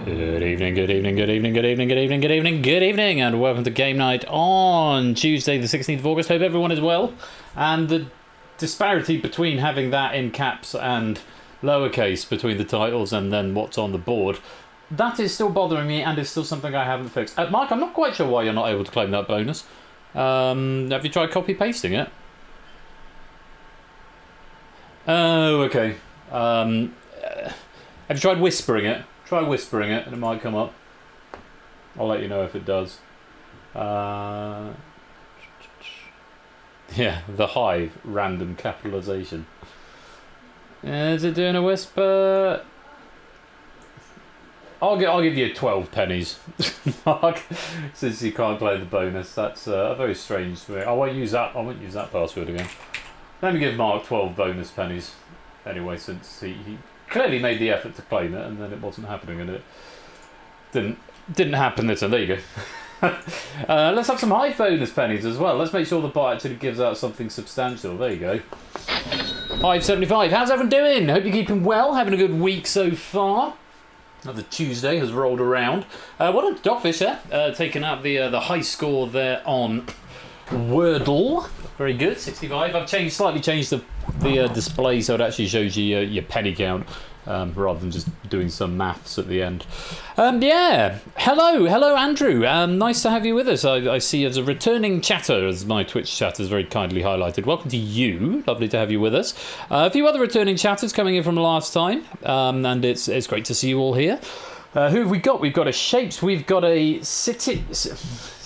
Good evening, good evening, good evening, good evening, good evening, good evening, good evening, and welcome to Game Night on Tuesday the 16th of August. Hope everyone is well. And the disparity between having that in caps and lowercase between the titles and then what's on the board, that is still bothering me and is still something I haven't fixed. Mark, I'm not quite sure why you're not able to claim that bonus. Have you tried copy-pasting it? Oh, okay. Have you tried whispering it? Try whispering it and it might come up. I'll let you know if it does. Yeah, the Hive random capitalization. Is it doing a whisper? I'll give you 12 pennies, Mark, since you can't play the bonus. That's a very strange thing. I won't use that. I won't use that password again. Let me give Mark 12 bonus pennies anyway, since he clearly made the effort to claim it, and then it wasn't happening, and it didn't happen this time. There you go. Let's have some Hive bonus pennies as well. Let's make sure the bot actually gives out something substantial. There you go. Hive75. How's everyone doing? Hope you're keeping well. Having a good week so far. Another Tuesday has rolled around. Well done to Dogfish there, taking out the high score there on Wordle. Very good, 65. I've slightly changed the display so it actually shows you your penny count rather than just doing some maths at the end. Yeah, hello Andrew. Nice to have you with us. I see as a returning chatter, as my Twitch chat has very kindly highlighted. Welcome to you. Lovely to have you with us. A few other returning chatters coming in from last time, and it's great to see you all here. Who have we got? We've got a Shapes, we've got a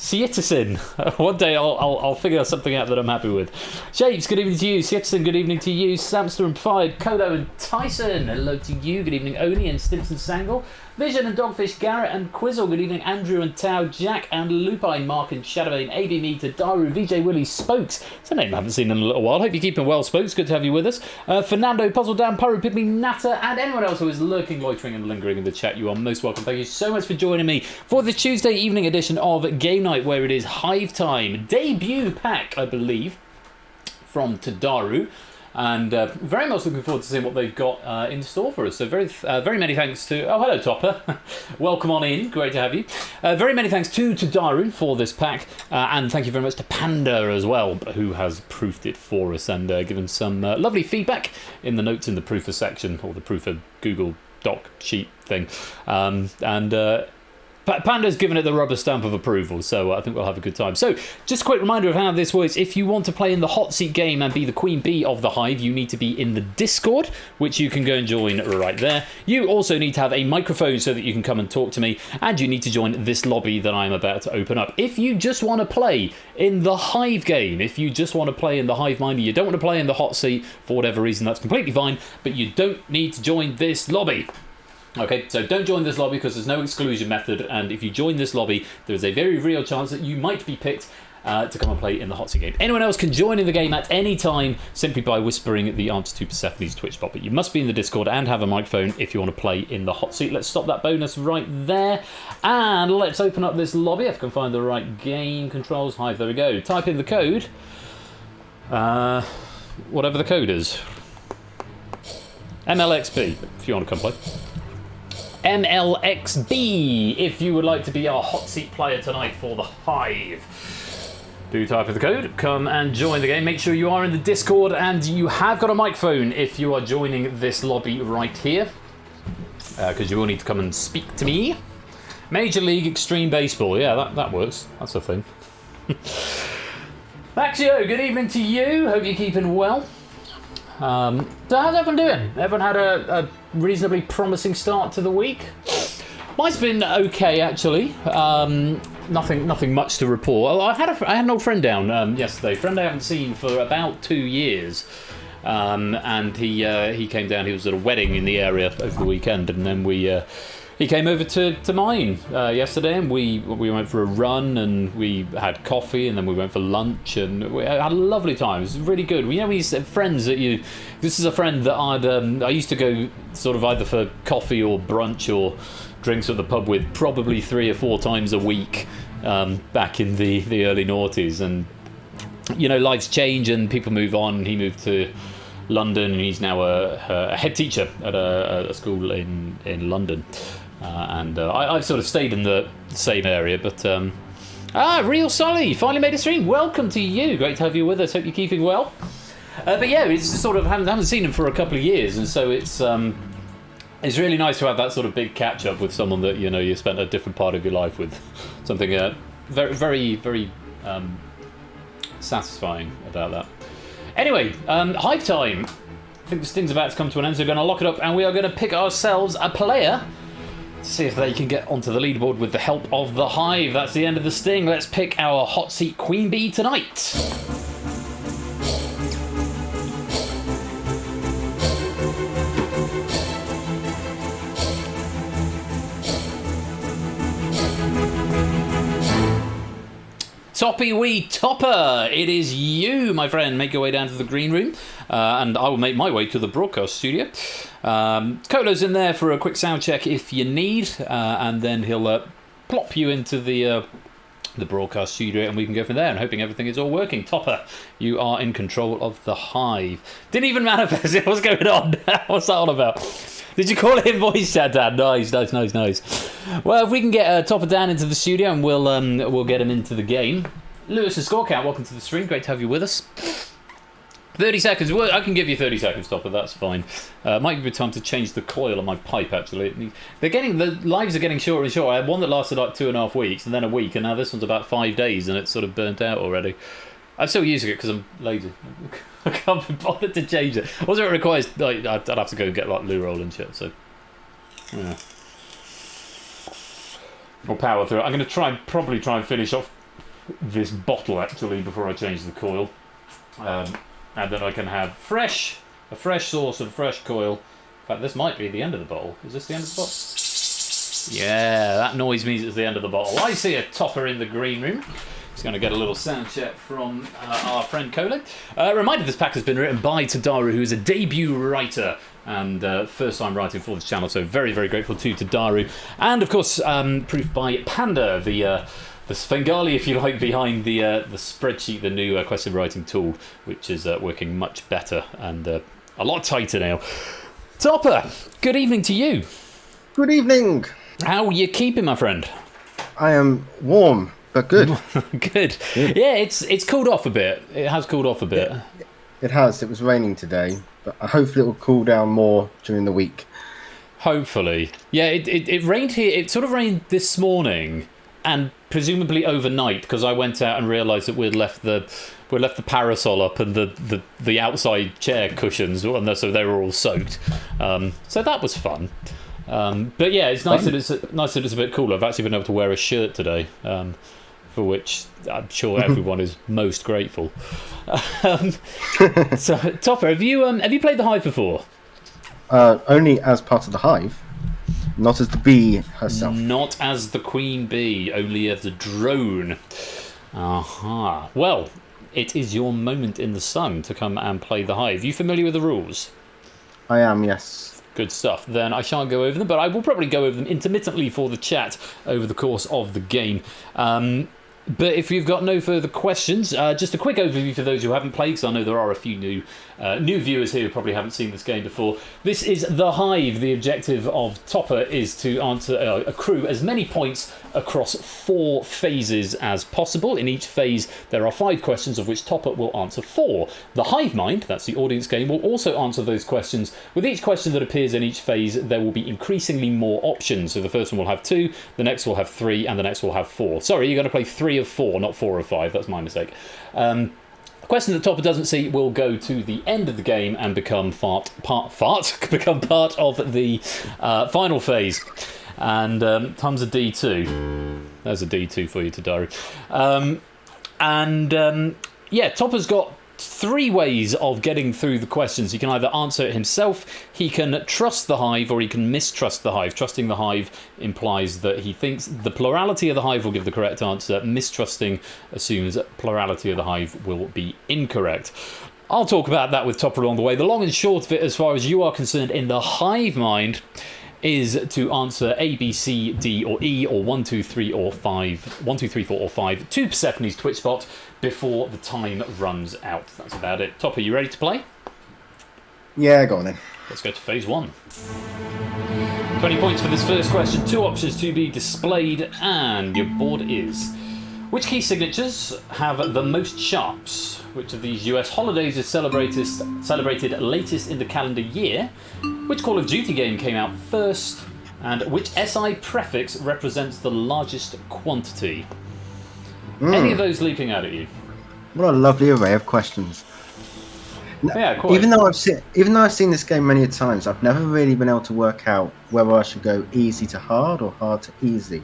Citizen. One day I'll figure something out that I'm happy with. Shapes, good evening to you. Citizen, good evening to you. Samster and Pride, Kolo and Tyson, hello to you. Good evening, Oni and Stimson Sangle. Vision and Dogfish, Garrett and Quizzle, good evening. Andrew and Tao, Jack and Lupine, Mark and Shadowbane, AB Meter, Daru, VJ Willie, Spokes. It's a name I haven't seen in a little while. Hope you're keeping well, Spokes. Good to have you with us. Fernando, Puzzle Down, Puru, Pygmy, Natter, and anyone else who is lurking, loitering, and lingering in the chat. You are most welcome. Thank you so much for joining me for the Tuesday evening edition of Game Night, where it is Hive time. Debut pack, I believe, from Tadaru. And very much looking forward to seeing what they've got in store for us. So very many thanks to... Oh, hello, Topper. Welcome on in. Great to have you. Very many thanks to Tadaru for this pack. And thank you very much to Panda as well, who has proofed it for us and given some lovely feedback in the notes in the proofer section, or the proofer Google Doc sheet thing. Panda's given it the rubber stamp of approval, so I think we'll have a good time. So, just a quick reminder of how this works. If you want to play in the hot seat game and be the queen bee of the Hive, you need to be in the Discord, which you can go and join right there. You also need to have a microphone so that you can come and talk to me, and you need to join this lobby that I'm about to open up. If you just want to play in the Hive game, if you just want to play in the Hive Minder, you don't want to play in the hot seat for whatever reason, that's completely fine, but you don't need to join this lobby. Okay, so don't join this lobby because there's no exclusion method, and if you join this lobby, there is a very real chance that you might be picked to come and play in the hot seat game. Anyone else can join in the game at any time simply by whispering the answer to Persephone's Twitch bot, but you must be in the Discord and have a microphone if you want to play in the hot seat. Let's stop that bonus right there, and let's open up this lobby. If I can find the right game controls. Hive, there we go. Type in the code, whatever the code is. MLXP, if you want to come play. MLXB, if you would like to be our hot seat player tonight for the Hive. Do type in the code, come and join the game. Make sure you are in the Discord and you have got a microphone if you are joining this lobby right here, because you will need to come and speak to me. Major League Extreme Baseball, yeah, that works. That's a thing. Axio, good evening to you. Hope you're keeping well. So how's everyone doing? Everyone had a reasonably promising start to the week? Mine's been okay, actually. Nothing much to report. I had an old friend down yesterday. Friend I haven't seen for about 2 years. And he came down. He was at a wedding in the area over the weekend, and then he came over to mine yesterday, and we went for a run, and we had coffee, and then we went for lunch, and we had a lovely time. It was really good. You know, we used to have friends that you... This is a friend that I used to go sort of either for coffee or brunch or drinks at the pub with probably 3 or 4 times a week back in the early noughties, and you know, lives change and people move on. He moved to London, and he's now a head teacher at a school in London. I've sort of stayed in the same area, but Real Solly finally made a stream. Welcome to you. Great to have you with us. Hope you're keeping well. But yeah, it's sort of haven't seen him for a couple of years, and so it's really nice to have that sort of big catch up with someone that you spent a different part of your life with. Something very, very, very satisfying about that. Anyway, Hive time. I think this thing's about to come to an end, so we're going to lock it up, and we are going to pick ourselves a player to see if they can get onto the leaderboard with the help of the Hive. That's the end of the sting. Let's pick our hot seat queen bee tonight. Toppy wee Topper, it is you, my friend. Make your way down to the green room, and I will make my way to the broadcast studio. Kolo's in there for a quick sound check if you need, and then he'll plop you into the broadcast studio, and we can go from there. And hoping everything is all working. Topper, you are in control of the Hive. Didn't even manifest it. What's going on? What's that all about? Did you call it in voice chat, Dan? Nice. Well, if we can get Topper down into the studio, and we'll get him into the game. Lewis and Scorecount, welcome to the stream. Great to have you with us. 30 seconds. Well, I can give you 30 seconds, Topper. That's fine. Might be time to change the coil on my pipe, actually. The lives are getting shorter and shorter. I had one that lasted like 2.5 weeks, and then a week, and now this one's about 5 days, and it's sort of burnt out already. I'm still using it because I'm lazy. I can't be bothered to change it. Also, it requires I'd have to go and get like loo roll and shit. So, yeah, we'll power through it. I'm going to probably try and finish off this bottle actually before I change the coil, and then I can have a fresh sauce and fresh coil. In fact, this might be the end of the bottle. Is this the end of the bottle? Yeah, that noise means it's the end of the bottle. I see a topper in the green room. Just going to get a little sound check from our friend Colin. Reminder, this pack has been written by Tadaru, who is a debut writer and first time writing for this channel, so very, very grateful to Tadaru. And of course, proof by Panda, the Svengali, if you like, behind the spreadsheet, the new question writing tool, which is working much better and a lot tighter now. Topper, good evening to you. Good evening. How are you keeping, my friend? I am warm, but good. Good. Yeah, it's cooled off a bit. It has cooled off a bit. It has. It was raining today, but hopefully it will cool down more during the week. Hopefully. Yeah, it rained here. It sort of rained this morning and presumably overnight, because I went out and realised that we'd left the parasol up and the outside chair cushions, so they were all soaked. So that was fun. But yeah, it's nice that it's a bit cooler. I've actually been able to wear a shirt today, for which I'm sure everyone is most grateful. So, Topper, have you played the Hive before? Only as part of the Hive, not as the bee herself. Not as the queen bee, only as a drone. Aha. Well, it is your moment in the sun to come and play the Hive. You familiar with the rules? I am, yes. Good stuff. Then I shan't go over them, but I will probably go over them intermittently for the chat over the course of the game. But if you've got no further questions, just a quick overview for those who haven't played, because I know there are a few new viewers here who probably haven't seen this game before. This is the Hive. The objective of Topper is to accrue as many points across 4 phases as possible. In each phase, there are 5 questions, of which Topper will answer 4. The Hive Mind, that's the audience game, will also answer those questions. With each question that appears in each phase, there will be increasingly more options. So the first one will have 2, the next will have 3, and the next will have 4. Sorry, you're going to play 3 of 4, not 4 of 5. That's my mistake. A question that Topper doesn't see will go to the end of the game and become part of the final phase. And comes a D2. There's a D2 for you, Tadaru. Yeah, Topper's got 3 ways of getting through the questions. He can either answer it himself, he can trust the Hive, or he can mistrust the Hive. Trusting the Hive implies that he thinks the plurality of the Hive will give the correct answer. Mistrusting assumes plurality of the Hive will be incorrect. I'll talk about that with Topper along the way. The long and short of it, as far as you are concerned, in the Hive Mind, is to answer A, B, C, D, or E, or 1, 2, 3, or 5. 1, 2, 3, 4, or 5 to Persephone's Twitch spot before the time runs out. That's about it. Topper, you ready to play? Yeah, go on then. Let's go to phase 1. 20 points for this first question. 2 options to be displayed, and your board is: which key signatures have the most sharps? Which of these US holidays is celebrated latest in the calendar year? Which Call of Duty game came out first? And which SI prefix represents the largest quantity? Any of those leaping out at you? What a lovely array of questions. Yeah, quite. Even though I've seen this game many times, I've never really been able to work out whether I should go easy to hard or hard to easy.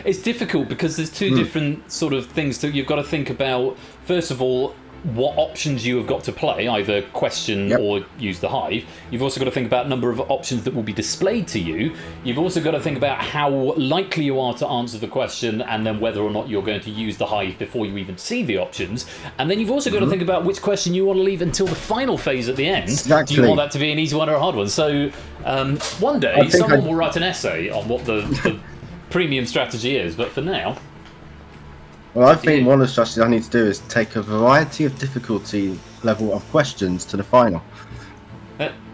It's difficult because there's 2 different sort of things that you've got to think about. First of all, what options you have got to play, either question or use the Hive. You've also got to think about number of options that will be displayed to you. You've also got to think about how likely you are to answer the question, and then whether or not you're going to use the Hive before you even see the options. And then you've also got to think about which question you want to leave until the final phase at the end. Exactly. Do you want that to be an easy one or a hard one? So one day someone will write an essay on what the premium strategy is, but for now... Well, I think one of the strategies I need to do is take a variety of difficulty level of questions to the final.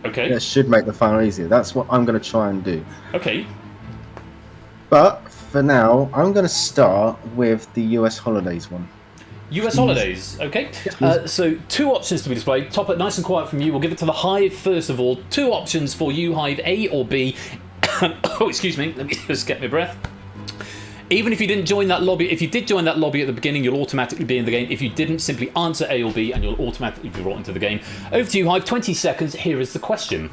Okay. That should make the final easier. That's what I'm going to try and do. Okay. But for now, I'm going to start with the US holidays one. US holidays, okay. So 2 options to be displayed. Topper, nice and quiet from you. We'll give it to the Hive first of all. 2 options for you, Hive, A or B. Oh, excuse me. Let me just get my breath. Even if you didn't join that lobby, if you did join that lobby at the beginning, you'll automatically be in the game. If you didn't, simply answer A or B and you'll automatically be brought into the game. Over to you, Hive. 20 seconds. Here is the question.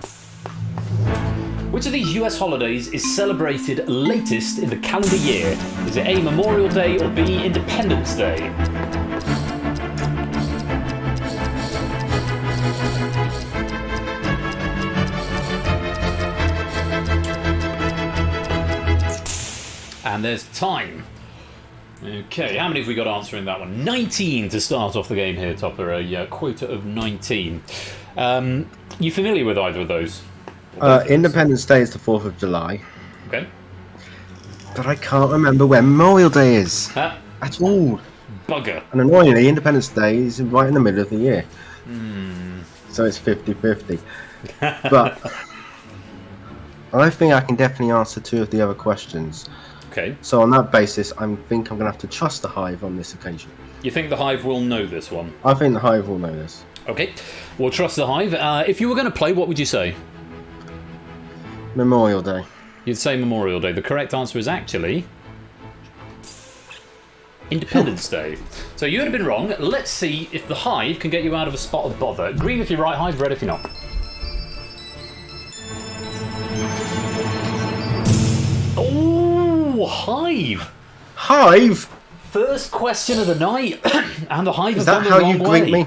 Which of these US holidays is celebrated latest in the calendar year? Is it A, Memorial Day, or B, Independence Day? And there's time. Okay, how many have we got answering that one? 19 to start off the game here, Topper. A quota of 19. You familiar with either of those? Independence Day is the 4th of July. Okay. But I can't remember when Memorial Day is. At all. Bugger. And annoyingly, Independence Day is right in the middle of the year. So it's 50-50. But I think I can definitely answer 2 of the other questions. Okay. So on that basis, I think I'm going to have to trust the Hive on this occasion. You think the Hive will know this one? I think the Hive will know this. Okay. We'll trust the Hive. If you were going to play, what would you say? Memorial Day. You'd say Memorial Day. The correct answer is actually Independence Day. So you would have been wrong. Let's see if the Hive can get you out of a spot of bother. Green if you're right, Hive, red if you're not. Oh, Hive! Hive? First question of the night, and the Hive Is has that gone the how wrong you way. greet me?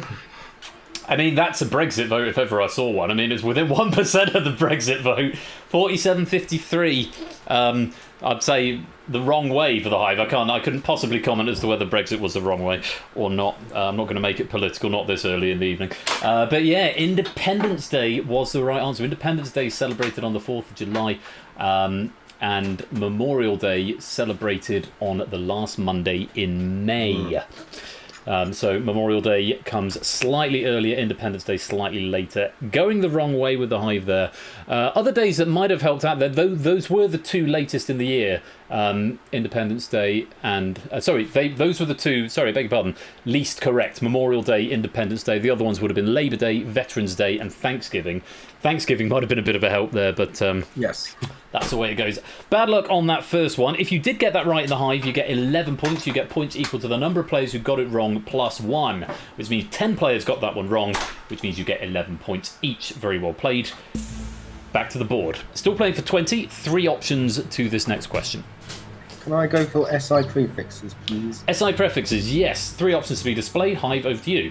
I mean, that's a Brexit vote if ever I saw one. I mean, it's within 1% of the Brexit vote. 47-53. I'd say the wrong way for the Hive. I couldn't possibly comment as to whether Brexit was the wrong way or not. I'm not going to make it political, not this early in the evening. But yeah, Independence Day was the right answer. Independence Day celebrated on the 4th of July. And Memorial Day celebrated on the last Monday in May. So Memorial Day comes slightly earlier, Independence Day slightly later. Going the wrong way with the Hive there. Other days that might have helped out there, those were the 2 latest in the year. Independence Day and... those were the 2, sorry, I beg your pardon, least correct. Memorial Day, Independence Day. The other ones would have been Labour Day, Veterans Day and Thanksgiving. Thanksgiving might have been a bit of a help there, but... yes. That's the way it goes. Bad luck on that first one. If you did get that right in the Hive, you get 11 points. You get points equal to the number of players who got it wrong plus 1, which means 10 players got that one wrong, which means you get 11 points each. Very well played. Back to the board. Still playing for 20. 3 options to this next question. Can I go for SI prefixes, please? SI prefixes, yes. 3 options to be displayed. Hive, over to you.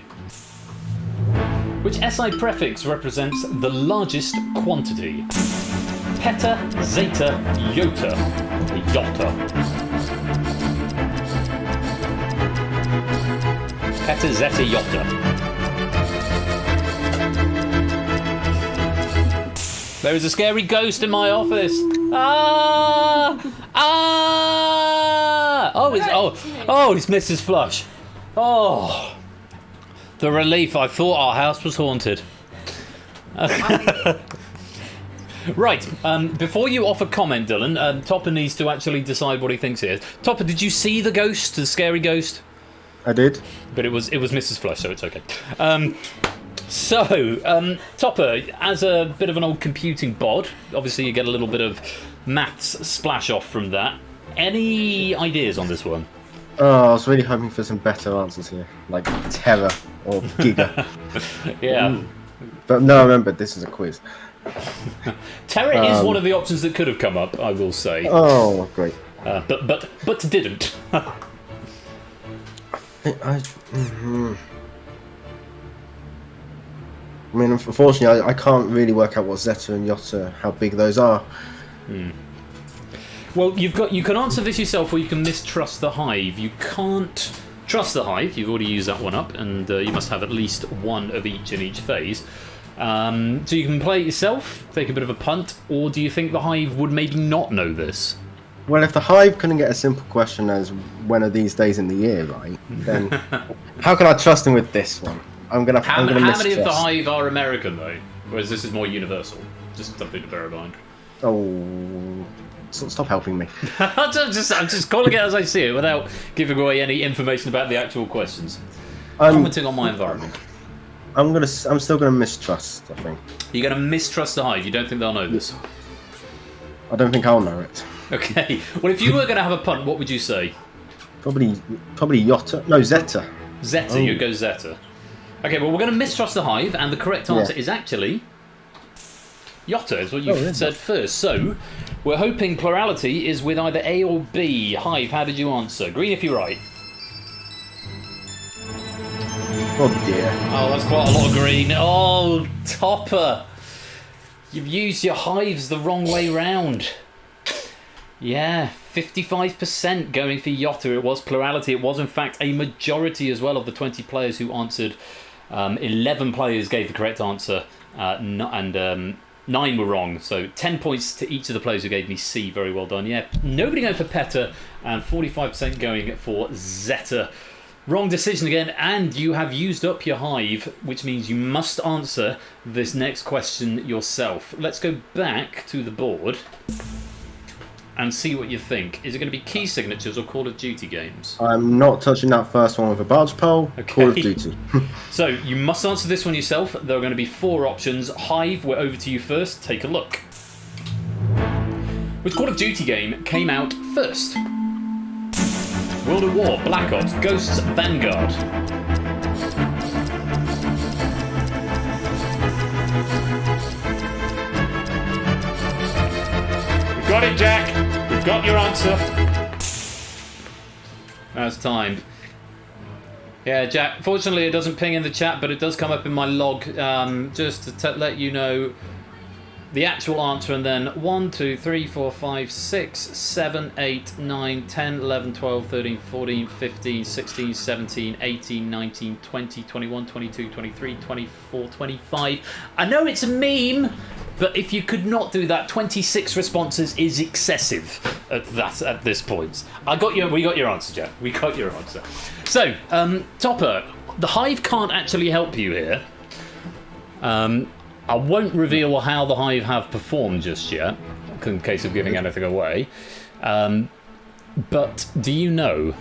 Which SI prefix represents the largest quantity? Peta, zeta, iota, or iota. Peta, zeta, iota. There is a scary ghost in my office. Ah! Ah! Oh, it's Mrs. Flush. Oh, the relief. I thought our house was haunted. Right, before you offer comment, Dylan, Topper needs to actually decide what he thinks it is. Topper, did you see the ghost, the scary ghost? I did. But it was Mrs. Flush, so it's okay. Topper, as a bit of an old computing bod, obviously you get a little bit of maths splash off from that. Any ideas on this one? Oh, I was really hoping for some better answers here, like Terra or Giga. Yeah. But no, remember, this is a quiz. Terra is one of the options that could have come up, I will say. Oh, great. But didn't. I mean, unfortunately, I can't really work out what Zeta and Iota, how big those are. Well, you can answer this yourself, or you can mistrust the Hive. You can't trust the Hive. You've already used that one up, and you must have at least one of each in each phase. So you can play it yourself, take a bit of a punt, or do you think the Hive would maybe not know this? Well, if the Hive couldn't get a simple question as when are these days in the year, right, then how can I trust him with this one? I'm gonna How many mistrust. of the Hive are American, though? Whereas this is more universal. Just something to bear in mind. Oh, stop helping me. I'm just calling it as I see it without giving away any information about the actual questions. Commenting on my environment. I'm still gonna mistrust, I think. You're gonna mistrust the Hive. You don't think they'll know this? I don't think I'll know it. Okay. Well, if you were gonna have a punt, what would you say? Probably Iota. No, Zeta. Zeta. You go Zeta. Okay. Well, we're gonna mistrust the Hive, and the correct answer is actually Yotta is what you've said first. So, we're hoping plurality is with either A or B. Hive, how did you answer? Green if you're right. Oh dear. Oh, that's quite a lot of green. Oh, Topper. You've used your hives the wrong way round. Yeah, 55% going for Yotta. It was plurality. It was, in fact, a majority as well of the 20 players who answered. 11 players gave the correct answer, and 9 were wrong. So 10 points to each of the players who gave me C. Very well done. Yeah, nobody going for Peta, and 45% going for Zeta. Wrong decision again, and you have used up your hive, which means you must answer this next question yourself. Let's go back to the board and see what you think. Is it going to be key signatures or Call of Duty games? I'm not touching that first one with a barge pole. Okay. Call of Duty. So you must answer this one yourself. There are going to be 4 options. Hive, we're over to you first. Take a look. Which Call of Duty game came out first? World at War, Black Ops, Ghosts, Vanguard. We've got it, Jack. We've got your answer. That's timed. Yeah, Jack, fortunately it doesn't ping in the chat, but it does come up in my log, just to let you know the actual answer, and then 1, 2, 3, 4, 5, 6, 7, 8, 9, 10, 11, 12, 13, 14, 15, 16, 17, 18, 19, 20, 21, 22, 23, 24, 25. I know it's a meme, but if you could not do that, 26 responses is excessive at this point. We got your answer, Jeff. We got your answer. So, Topper, the Hive can't actually help you here. I won't reveal how the Hive have performed just yet, in case of giving anything away. But do you know?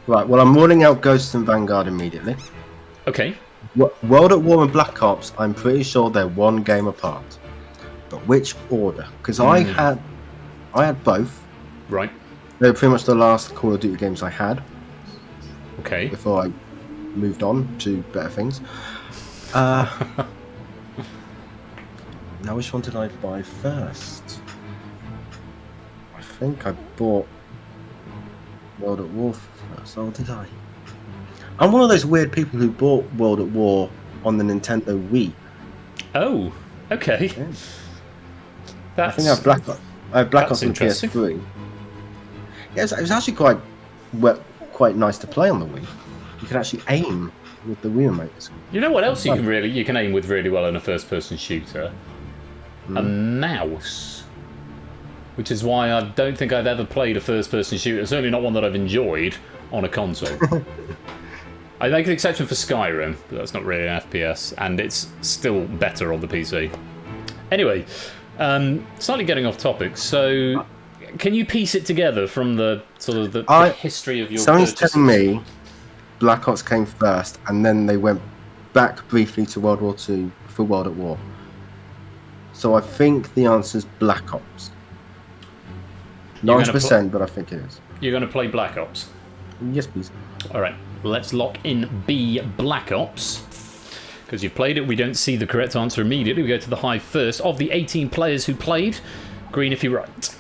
Right, well, I'm ruling out Ghosts and Vanguard immediately. Okay. World at War and Black Ops, I'm pretty sure they're one game apart. But which order? Because I had both. Right. They were pretty much the last Call of Duty games I had. Okay. Before I moved on to better things. Now, which one did I buy first? I think I bought World at War first, or did I? I'm one of those weird people who bought World at War on the Nintendo Wii. Oh, okay. Yeah. I think I have Black Ops on the PS3. Yeah, it was actually quite nice to play on the Wii. You could actually aim with the Wii remote. You know what else you can aim with really well in a first-person shooter? A mouse. Which is why I don't think I've ever played a first-person shooter, certainly not one that I've enjoyed, on a console. I make an exception for Skyrim, but that's not really an FPS, and it's still better on the PC. Anyway, slightly getting off topic, so can you piece it together from the sort of the history of your Someone's purchases? telling me Black Ops came first, and then they went back briefly to World War II for World at War. So I think the answer is Black Ops. 90%, but I think it is. You're going to play Black Ops? Yes, please. All right, let's lock in B, Black Ops. Because you've played it, we don't see the correct answer immediately. We go to the Hive first. Of the 18 players who played, green if you're right.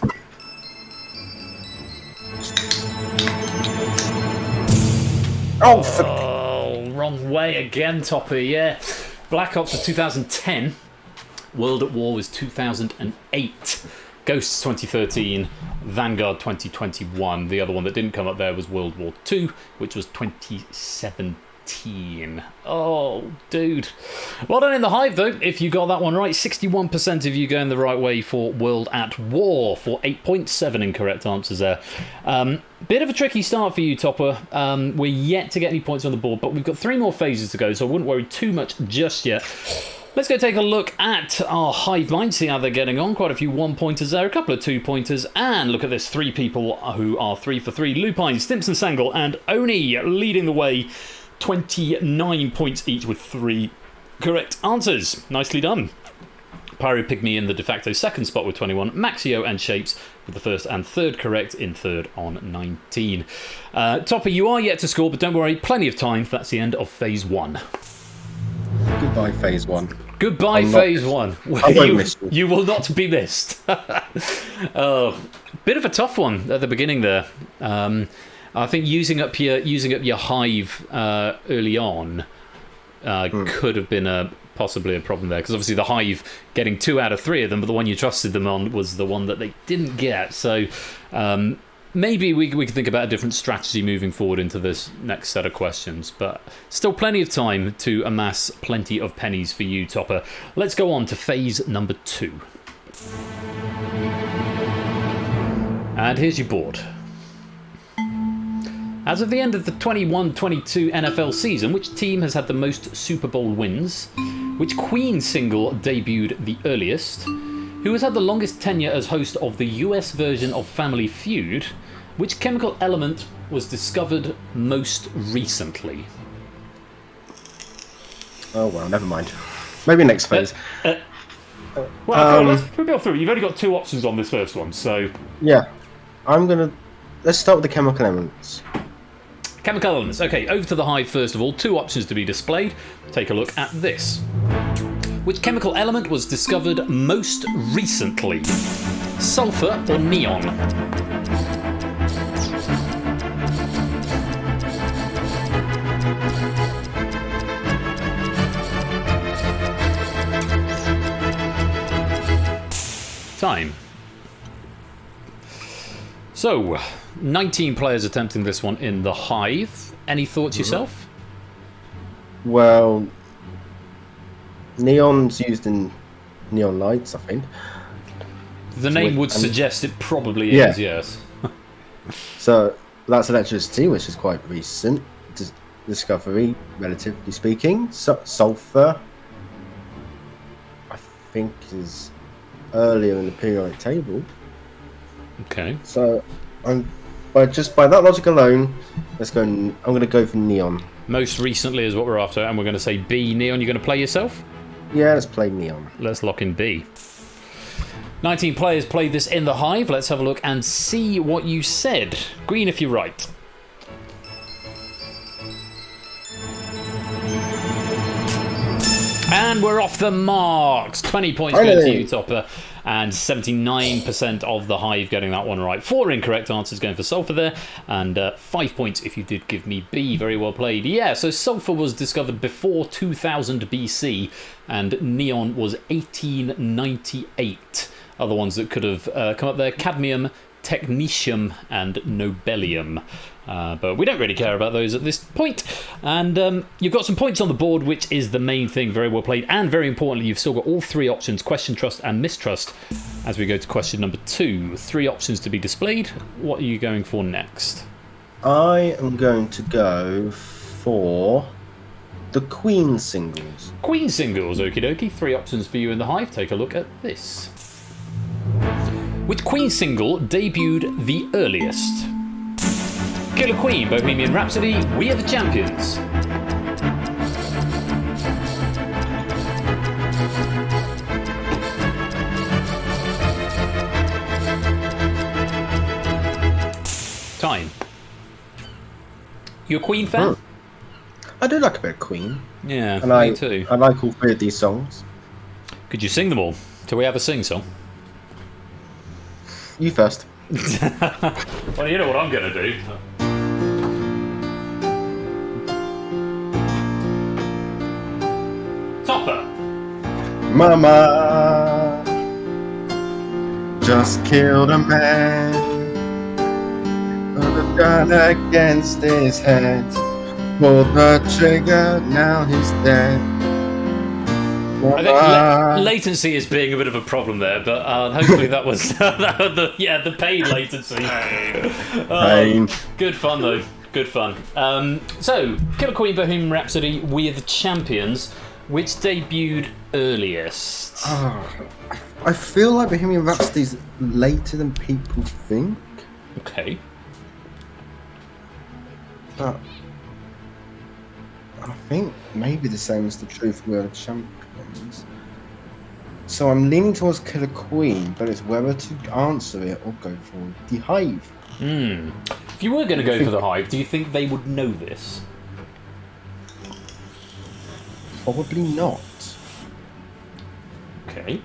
Oh, wrong way again, Topper, yeah. Black Ops was 2010. World at War was 2008. Ghosts 2013. Vanguard 2021. The other one that didn't come up there was World War II, which was 2017. Oh, dude. Well done in the Hive, though, if you got that one right. 61% of you going the right way for World at War, for 8.7 incorrect answers there. Bit of a tricky start for you, Topper. We're yet to get any points on the board, but we've got 3 more phases to go, so I wouldn't worry too much just yet. Let's go take a look at our Hive line, see how they're getting on. Quite a few 1-pointers there, a couple of 2-pointers, and look at this, 3 people who are 3 for 3. Lupine, Stimson Sangle, and Oni leading the way, 29 points each with 3 correct answers. Nicely done. Pyro Pygmy in the de facto second spot with 21. Maxio and Shapes with the first and third correct in third on 19. Topper, you are yet to score, but don't worry, plenty of time. That's the end of phase 1. Goodbye, phase 1. Goodbye, phase 1. I won't miss you. You will not be missed. Oh, bit of a tough one at the beginning there. I think using up your hive early on could have been possibly a problem there, because obviously the hive getting 2 out of 3 of them, but the one you trusted them on was the one that they didn't get. So maybe we could think about a different strategy moving forward into this next set of questions, but still plenty of time to amass plenty of pennies for you, Topper. Let's go on to phase number 2. And here's your board. As of the end of the 21-22 NFL season, which team has had the most Super Bowl wins? Which Queen single debuted the earliest? Who has had the longest tenure as host of the US version of Family Feud? Which chemical element was discovered most recently? Oh, well, never mind. Maybe next phase. Let's go through. You've only got 2 options on this first one, so... Yeah. Let's start with the chemical elements. Chemical elements. Okay, over to the hive first of all. 2 options to be displayed. Take a look at this. Which chemical element was discovered most recently? Sulfur or neon? Time. So, 19 players attempting this one in the hive. Any thoughts yourself? Well, neon's used in neon lights, I think. The name would suggest it probably is, yes. So that's electricity, which is quite recent discovery, relatively speaking. Sulfur, I think, is earlier in the periodic table. Okay. So, by that logic alone, I'm going to go for neon. Most recently is what we're after, and we're going to say B. Neon, you're going to play yourself? Yeah, let's play neon. Let's lock in B. 19 players played this in the hive. Let's have a look and see what you said. Green if you're right. And we're off the marks. 20 points going to you, Topper. And 79% of the hive getting that one right. 4 incorrect answers going for sulfur there. And 5 points if you did give me B. Very well played. Yeah, so sulfur was discovered before 2000 BC. And neon was 1898. Other ones that could have come up there: cadmium, technetium, and nobelium. But we don't really care about those at this point. And you've got some points on the board, which is the main thing. Very well played. And very importantly, you've still got all 3 options: question, trust, and mistrust, as we go to question number 2. 3 options to be displayed. What are you going for next? I am going to go for the Queen singles. Queen singles, okie dokie. 3 options for you in the hive. Take a look at this. Which Queen single debuted the earliest? Killer Queen, Bohemian Rhapsody, We Are the Champions. Time. You a Queen fan? I do like a bit of Queen. Yeah, and me too. I like all 3 of these songs. Could you sing them all? Do we have a sing song? You first. Well, you know what I'm going to do. Topper. Mama just killed a man. Put a gun against his head. Pulled the trigger, now he's dead. I think latency is being a bit of a problem there, but hopefully that was the paid latency. Pain. Good fun though, good fun. So, Killer Queen, Bohemian Rhapsody, We Are the Champions, which debuted earliest? I feel like Bohemian Rhapsody's later than people think. Okay. But I think maybe the same is the truth. We Are the Champions. So I'm leaning towards Killer Queen, but it's whether to answer it or go for the Hive. If you were going to go for the Hive, do you think they would know this? probably not. Okay.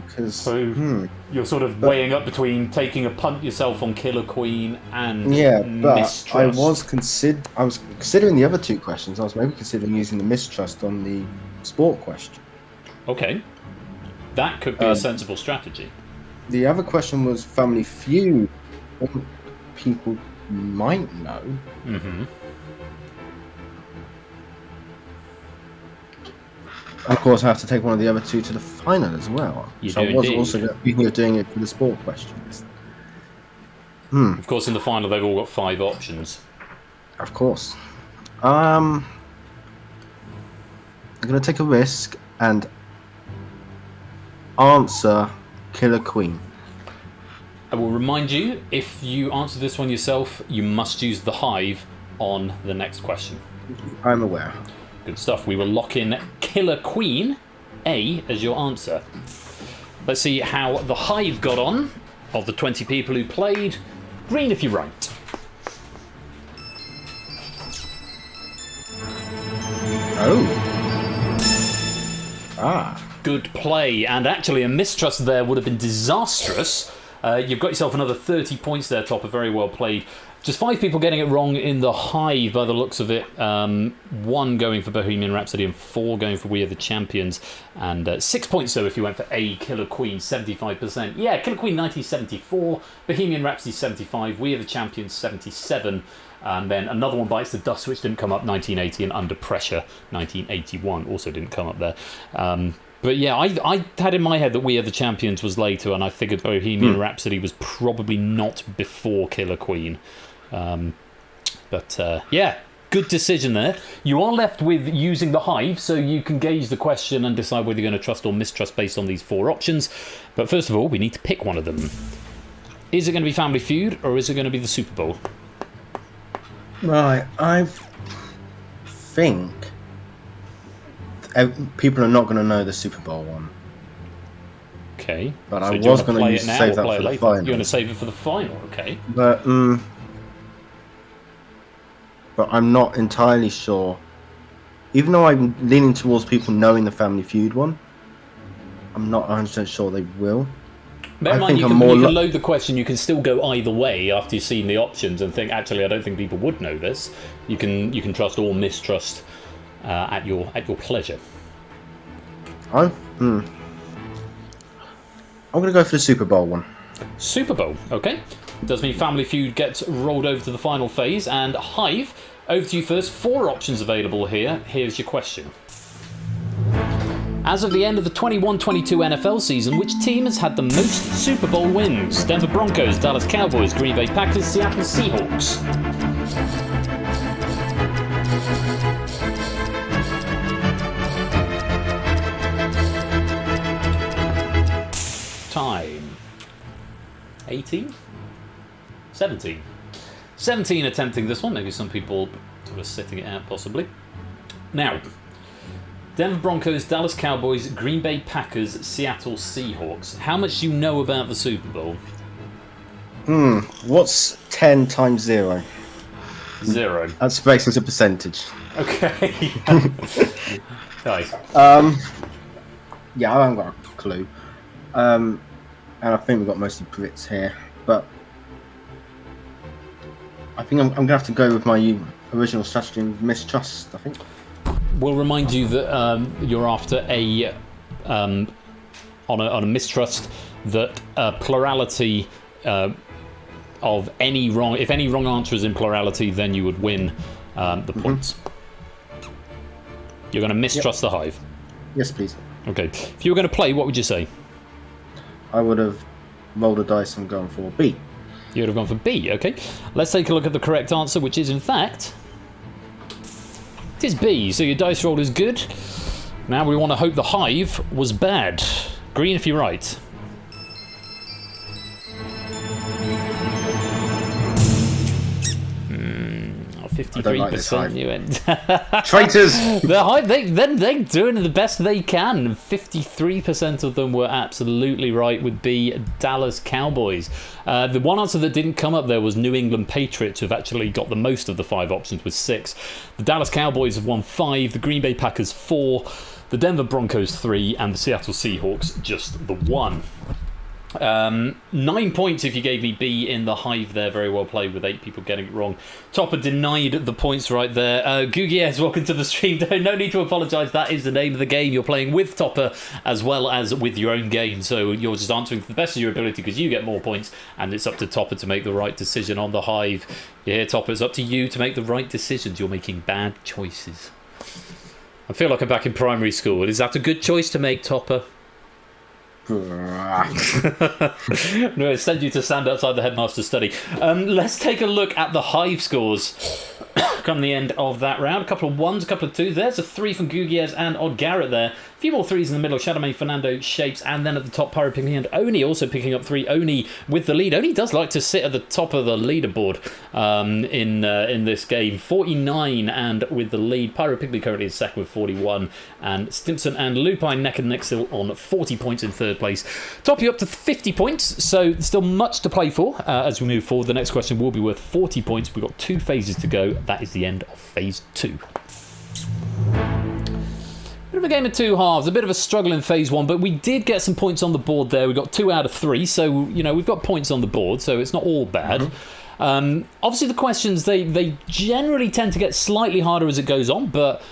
Because So you're sort of But- weighing up between taking a punt yourself on Killer Queen and yeah, but mistrust. I was considering the other two questions. I was maybe considering using the mistrust on the sport question. Okay. That could be a sensible strategy. The other question was Family Feud. I think people might know. Mm-hmm. Of course, I have to take one of the other two to the final as well. You so do I was indeed. also thinking of doing it for the sport questions. Of course, in the final, they've all got 5 options. Of course. I'm going to take a risk and answer Killer Queen. I will remind you, if you answer this one yourself, you must use the Hive on the next question. I'm aware. Good stuff. We will lock in Killer Queen A as your answer. Let's see how the Hive got on of the 20 people who played. Green if you're right. Oh. Ah. Good play, and actually a mistrust there would have been disastrous. You've got yourself another 30 points there, Topper. Very well played. Just 5 people getting it wrong in the Hive by the looks of it. 1 going for Bohemian Rhapsody and 4 going for We Are the Champions. And 6 points though if you went for A, Killer Queen, 75%. Yeah, Killer Queen 1974, Bohemian Rhapsody 75, We Are the Champions 77. And then another one bites the dust, which didn't come up, 1980, and Under Pressure 1981 also didn't come up there. But yeah, I had in my head that We Are the Champions was later, and I figured Bohemian Rhapsody was probably not before Killer Queen. Yeah, good decision there. You are left with using the Hive, so you can gauge the question and decide whether you're going to trust or mistrust based on these 4 options. But first of all, we need to pick one of them. Is it going to be Family Feud, or is it going to be the Super Bowl? Right, I think people are not going to know the Super Bowl one. Okay. But so I do you was want to going play to it now save or that play for it the later? final. You're going to save it for the final, okay. But I'm not entirely sure. Even though I'm leaning towards people knowing the Family Feud one, I'm not 100% sure they will. Bear in I mind, think you I'm can more load the question. You can still go either way after you've seen the options and think, actually, I don't think people would know this. You can trust or mistrust at your pleasure. I'm going to go for the Super Bowl one. Super Bowl, okay. Does mean Family Feud gets rolled over to the final phase. And Hive, over to you first. 4 options available here. Here's your question. As of the end of the 21-22 NFL season, which team has had the most Super Bowl wins? Denver Broncos, Dallas Cowboys, Green Bay Packers, Seattle Seahawks. Time. 18? 17. 17 attempting this one. Maybe some people sort of sitting it out, possibly. Now, Denver Broncos, Dallas Cowboys, Green Bay Packers, Seattle Seahawks. How much do you know about the Super Bowl? What's 10 times 0? 0. That's based as a percentage. Okay. Nice. Yeah, I haven't got a clue. And I think we've got mostly Brits here. But I think I'm going to have to go with my original strategy and mistrust, I think. We'll remind you that you're after a on a mistrust that plurality of any wrong. If any wrong answer is in plurality, then you would win the points. You're going to mistrust the Hive. Yes, please. Okay. If you were going to play, what would you say? I would have rolled a dice and gone for B. You would have gone for B. Okay. Let's take a look at the correct answer, which is in fact. It is B, so your dice roll is good. Now we want to hope the Hive was bad. Green if you're right. 53% you went. Traitors! The Hive, they're doing the best they can. 53% of them were absolutely right with B, Dallas Cowboys. The one answer that didn't come up there was New England Patriots, who've actually got the most of the 5 options with 6. The Dallas Cowboys have won 5, the Green Bay Packers 4, the Denver Broncos 3, and the Seattle Seahawks just the 1. 9 points if you gave me B in the Hive there. Very well played with 8 people getting it wrong. Topper denied the points right there. Gugiez, welcome to the stream. No need to apologise. That is the name of the game. You're playing with Topper as well as with your own game. So you're just answering to the best of your ability because you get more points, and it's up to Topper to make the right decision on the Hive. You hear, Topper? It's up to you to make the right decisions. You're making bad choices. I feel like I'm back in primary school. Is that a good choice to make, Topper? No, it sends you to stand outside the headmaster's study. Let's take a look at the Hive scores come the end of that round. A couple of 1s, a couple of 2s. There's a 3 from Gugiez and Odd Garrett there. A few more 3s in the middle. Shadowmane, Fernando, Shapes, and then at the top, Pyro picking and Oni also picking up 3. Oni with the lead. Oni does like to sit at the top of the leaderboard in this game. 49 and with the lead. Pyro Pigley currently is second with 41, and Stimson and Lupine neck and neck still on 40 points in third place. Top you up to 50 points, so still much to play for as we move forward. The next question will be worth 40 points. We've got 2 phases to go. That is the end of phase 2. Bit of a game of 2 halves, a bit of a struggle in phase 1, but we did get some points on the board there. We got 2 out of 3, so you know we've got points on the board, so it's not all bad. Obviously the questions they generally tend to get slightly harder as it goes on, but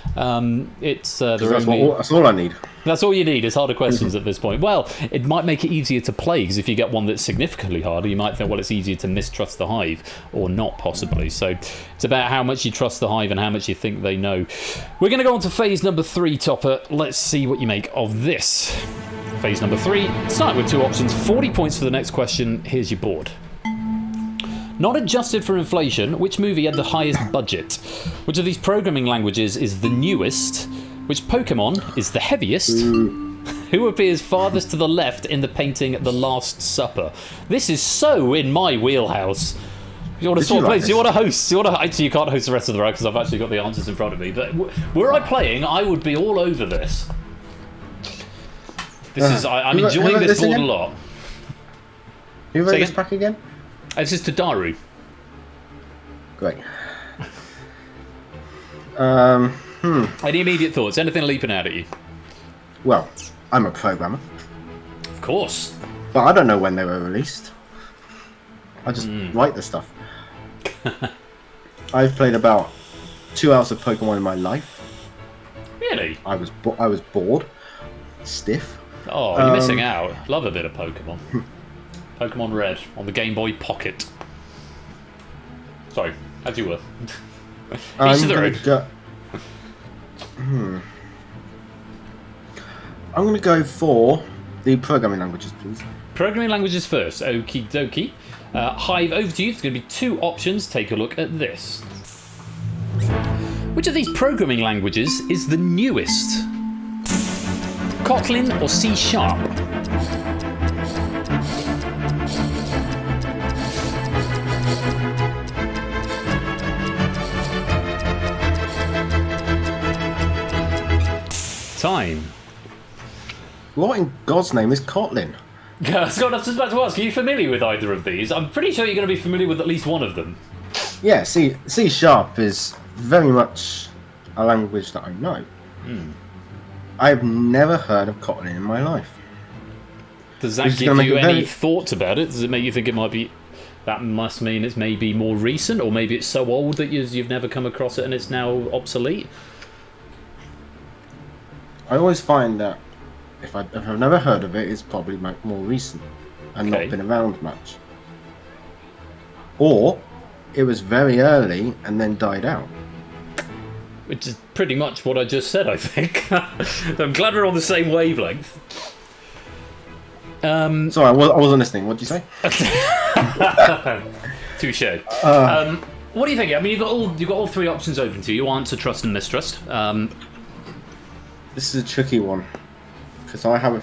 it's that's all I need. That's all you need is harder questions at this point. Well, it might make it easier to play, because if you get one that's significantly harder, you might think, well, it's easier to mistrust the Hive, or not possibly. So it's about how much you trust the Hive and how much you think they know. We're going to go on to phase number 3, Topper. Let's see what you make of this. Phase number 3, start with 2 options, 40 points for the next question. Here's your board. Not adjusted for inflation, which movie had the highest budget? Which of these programming languages is the newest? Which Pokemon is the heaviest? Who appears farthest to the left in the painting The Last Supper? This is so in my wheelhouse. You want to swap places? You want to host? Actually, you can't host the rest of the round because I've actually got the answers in front of me. But were I playing, I would be all over this. I'm enjoying this board a lot. Who wrote this pack again? This is Tadaru. Great. Any immediate thoughts? Anything leaping out at you? Well, I'm a programmer. Of course. But I don't know when they were released. I just write the stuff. I've played about 2 hours of Pokemon in my life. Really? I was bored. Stiff. Oh, you're missing out. Love a bit of Pokemon. Pokemon Red on the Game Boy Pocket. Sorry, as you were. I'm going to go for the programming languages, please. Programming languages first. Okie dokie. Hive, over to you. There's going to be 2 options. Take a look at this. Which of these programming languages is the newest? Kotlin or C#? Time. What in God's name is Kotlin? Scott, I was just about to ask, are you familiar with either of these? I'm pretty sure you're going to be familiar with at least one of them. Yeah, C# is very much a language that I know. I've never heard of Kotlin in my life. Does that give you any thoughts about it? Does it make you think it might be... That must mean it's maybe more recent, or maybe it's so old that you've never come across it and it's now obsolete? I always find that if I've never heard of it, it's probably more recent and not been around much. Or it was very early and then died out. Which is pretty much what I just said, I think. I'm glad we're on the same wavelength. Sorry, I wasn't listening. What did you say? Touche. What do you think? I mean, you've got all 3 options open to you. Answer, trust, and mistrust. This is a tricky one because a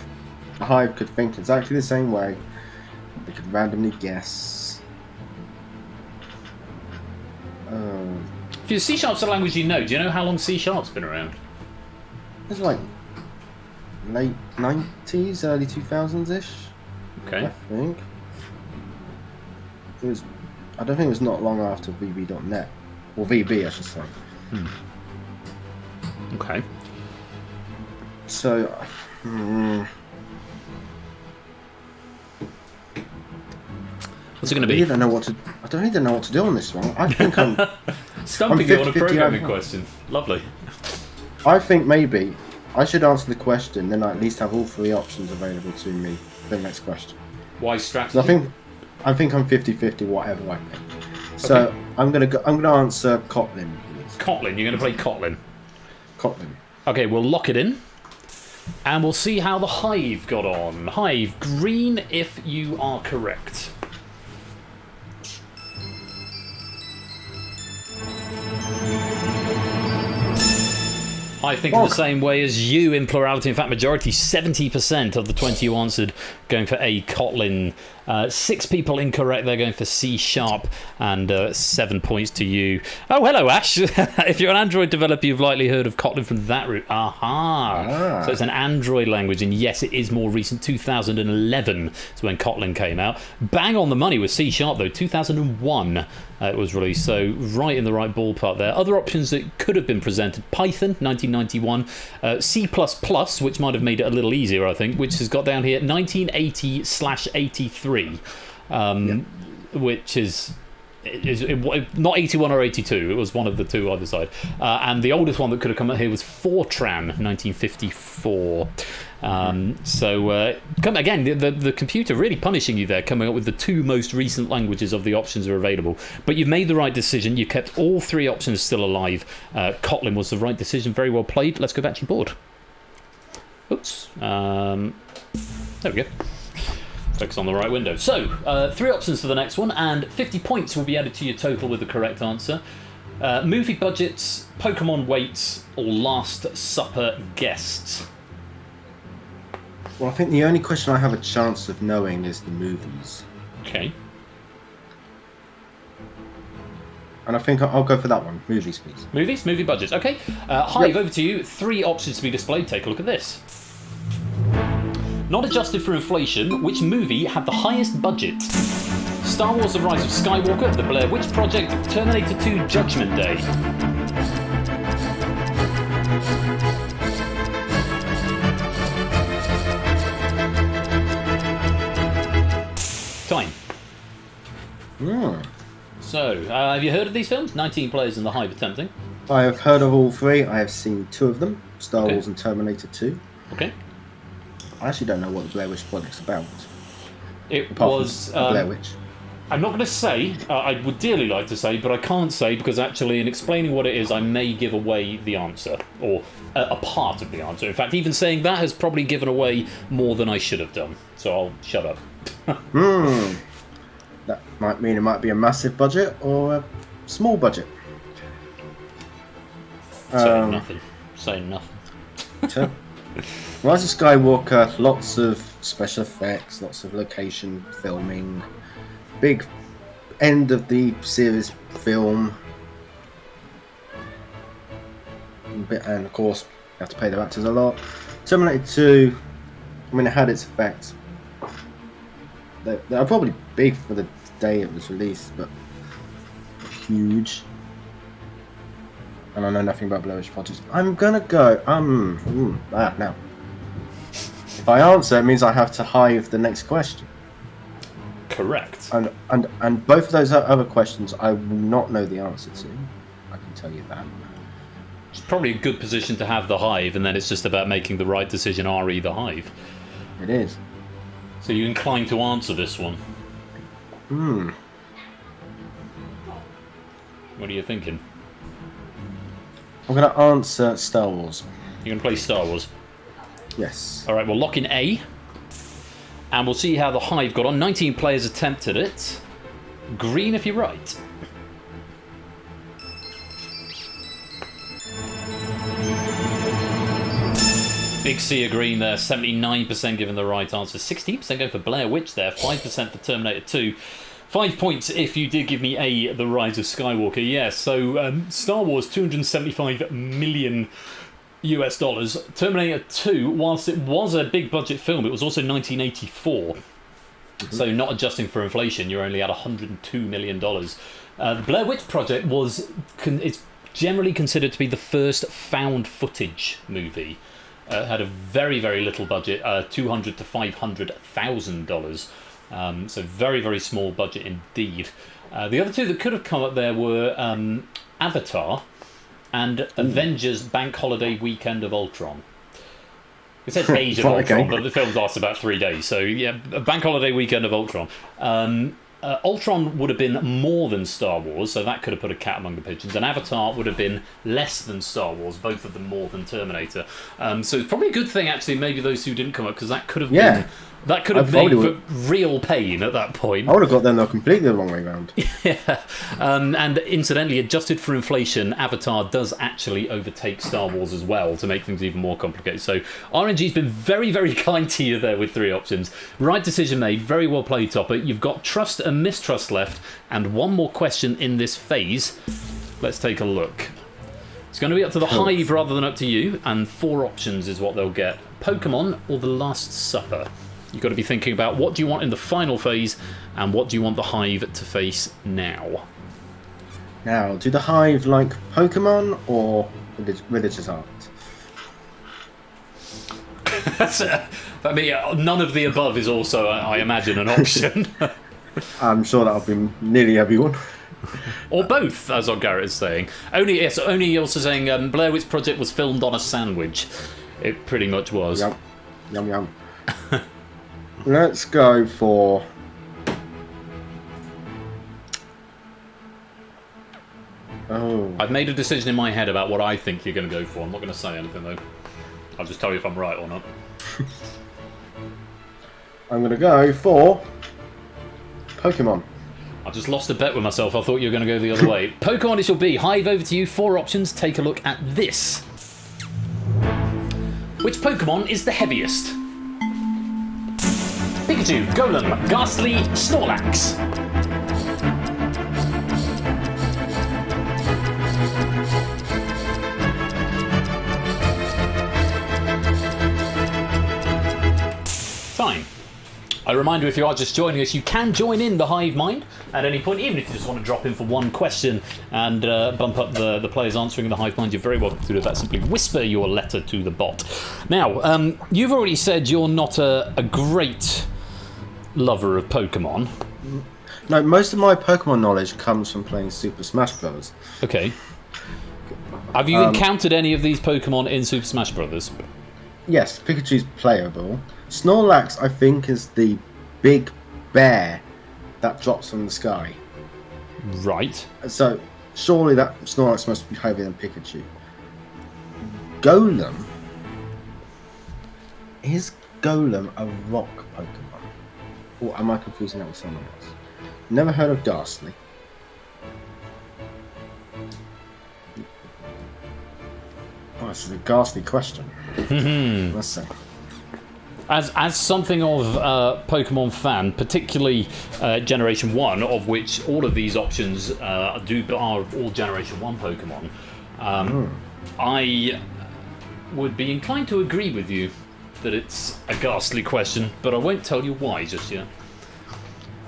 Hive could think exactly the same way. They could randomly guess. If C Sharp's a language you know, do you know how long C Sharp's been around? It's like late 90s, early 2000s-ish. Okay. I think. It was. I don't think it was not long after VB.net. Or VB, I should say. Okay. So... What's it going to be? I don't even know what to do on this one. I think I'm... Stumping you on a programming question. Lovely. I think maybe I should answer the question, then I at least have all three options available to me for the next question. Why strategy? I think I'm 50-50 whatever I pick. So Okay. I'm gonna answer Kotlin. Please. Kotlin. You're going to play Kotlin. Kotlin. Okay, we'll lock it in. And we'll see how the Hive got on. Hive, green if you are correct. I think in the same way as you in plurality. In fact, majority, 70% of the 20 you answered going for A, Kotlin. 6 people incorrect, they're going for C Sharp, and 7 points to you. Oh, hello, Ash. If you're an Android developer, you've likely heard of Kotlin from that route. Aha. So it's an Android language, and yes, it is more recent. 2011 is when Kotlin came out. Bang on the money with C Sharp, though. 2001 it was released, so right in the right ballpark there. Other options that could have been presented: Python, 1991, C++, which might have made it a little easier, I think, which has got down here 1980/83. Which is not 81 or 82. It was one of the two either side. And the oldest one that could have come out here was Fortran, 1954. So come again, the computer really punishing you there, coming up with the 2 most recent languages of the options that are available. But you've made the right decision. You kept all 3 options still alive. Kotlin was the right decision. Very well played. Let's go back to your board. Oops. There we go. Focus on the right window. So, 3 options for the next one, and 50 points will be added to your total with the correct answer. Movie budgets, Pokemon weights, or Last Supper guests? Well, I think the only question I have a chance of knowing is the movies. Okay. And I think I'll go for that one. Movies, please. Movies? Movie budgets. Okay. Hive, over to you. 3 options to be displayed. Take a look at this. Not adjusted for inflation, which movie had the highest budget? Star Wars: The Rise of Skywalker, The Blair Witch Project, Terminator 2: Judgment Day. Time. So, have you heard of these films? 19 players in the Hive attempting. I have heard of all 3. I have seen 2 of them, Star Okay. Wars and Terminator 2. Okay. I actually don't know what the Blair Witch Project's about. It Apart was... from Blair Witch. I'm not going to say, I would dearly like to say, but I can't say because actually in explaining what it is, I may give away the answer, or a part of the answer. In fact, even saying that has probably given away more than I should have done. So I'll shut up. That might mean it might be a massive budget or a small budget. Saying nothing. Saying nothing. So, Rise of Skywalker, lots of special effects, lots of location filming, big end of the series film, and of course you have to pay the actors a lot. Terminator 2, I mean, it had its effects. They're probably big for the day it was released, but huge. And I know nothing about Blair Witch Project. I'm gonna go. Now. If I answer, it means I have to Hive the next question. Correct. And both of those other questions I will not know the answer to. I can tell you that. It's probably a good position to have the Hive, and then it's just about making the right decision, re the Hive. It is. So you're inclined to answer this one? What are you thinking? I'm going to answer Star Wars. You're going to play Star Wars? Yes. Alright, we'll lock in A. And we'll see how the Hive got on. 19 players attempted it. Green if you're right. Big C of green there. 79% given the right answer. 16% going for Blair Witch there. 5% for Terminator 2. 5 points if you did give me A, The Rise of Skywalker. Yes, so Star Wars, $275 million US dollars. Terminator 2, whilst it was a big budget film, it was also 1984. So not adjusting for inflation, you're only at $102 million. The Blair Witch Project it's generally considered to be the first found footage movie. Had a very, very little budget, $200,000 to $500,000. So very, very small budget indeed. The other two that could have come up there were Avatar and Avengers Bank Holiday Weekend of Ultron. It says Age of Ultron, but the film lasts about 3 days. So yeah, Bank Holiday Weekend of Ultron. Ultron would have been more than Star Wars, so that could have put a cat among the pigeons. And Avatar would have been less than Star Wars, both of them more than Terminator. So it's probably a good thing, actually, maybe those two didn't come up, because that could have been... That could have made real pain at that point. I would have got them completely the wrong way round. Yeah. And incidentally, adjusted for inflation, Avatar does actually overtake Star Wars as well to make things even more complicated. So RNG's been very, very kind to you there with 3 options. Right decision made. Very well played, Topper. You've got trust and mistrust left, and one more question in this phase. Let's take a look. It's going to be up to the Hive rather than up to you, and 4 options is what they'll get. Pokemon or The Last Supper? You've got to be thinking about what do you want in the final phase and what do you want the Hive to face now. Now, do the Hive like Pokemon or religious art? I mean, none of the above is also, I imagine, an option. I'm sure that'll be nearly everyone. Or both, as Garrett is saying. Only also saying Blair Witch Project was filmed on a sandwich. It pretty much was. Yum, yum, yum. Let's go for... Oh. I've made a decision in my head about what I think you're going to go for. I'm not going to say anything, though. I'll just tell you if I'm right or not. I'm going to go for... Pokemon. I just lost a bet with myself. I thought you were going to go the other way. Pokemon it shall be. Hive, over to you. 4 options. Take a look at this. Which Pokemon is the heaviest? Pikachu, Golem, Ghastly, Snorlax. Time. A reminder, if you are just joining us, you can join in the Hive Mind at any point, even if you just want to drop in for one question and bump up the players answering the Hive Mind. You're very welcome to do that. Simply whisper your letter to the bot. Now, you've already said you're not a great lover of Pokemon. No, most of my Pokemon knowledge comes from playing Super Smash Bros. Okay. Have you encountered any of these Pokemon in Super Smash Bros? Yes, Pikachu's playable. Snorlax, I think, is the big bear that drops from the sky. Right. So, surely that Snorlax must be heavier than Pikachu. Golem. Is Golem a rock Pokemon? Or am I confusing that with someone else? Never heard of Ghastly. Oh, this is a ghastly question. Let's see. As something of a Pokemon fan, particularly Generation 1, of which all of these options are all Generation 1 Pokemon, I would be inclined to agree with you that it's a ghastly question, but I won't tell you why just yet.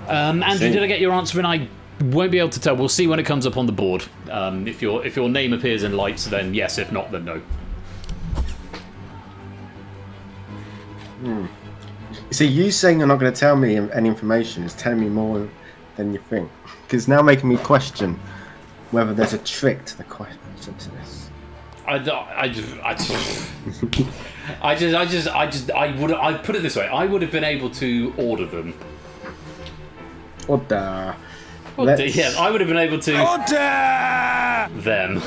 Andrew, did I get your answer? And I won't be able to tell. We'll see when it comes up on the board. If your name appears in lights, then yes. If not, then no. See, you saying you're not going to tell me any information is telling me more than you think. Because it's now making me question whether there's a trick to the question to this. I'd put it this way. I would have been able to order them. Order. Yeah, I would have been able to order them.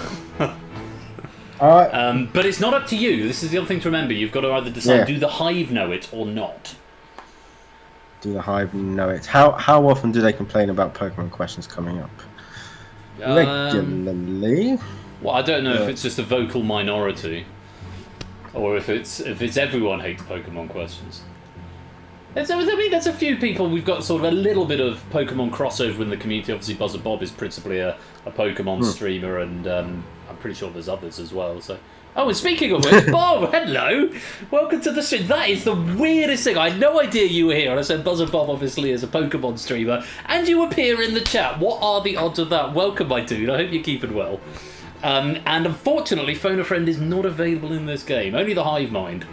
But it's not up to you. This is the other thing to remember. You've got to either decide, do the Hive know it or not? Do the Hive know it? How often do they complain about Pokemon questions coming up? Regularly? Well, I don't know if it's just a vocal minority, or if it's everyone hates Pokemon questions. There's a few people. We've got sort of a little bit of Pokemon crossover in the community. Obviously, Buzzer Bob is principally a Pokemon streamer, and I'm pretty sure there's others as well. So, oh, and speaking of which, Bob, hello, welcome to the stream. That is the weirdest thing. I had no idea you were here, and I said Buzzer Bob obviously is a Pokemon streamer, and you appear in the chat. What are the odds of that? Welcome, my dude. I hope you're keeping well. And unfortunately, Phone a Friend is not available in this game. Only the Hive Mind.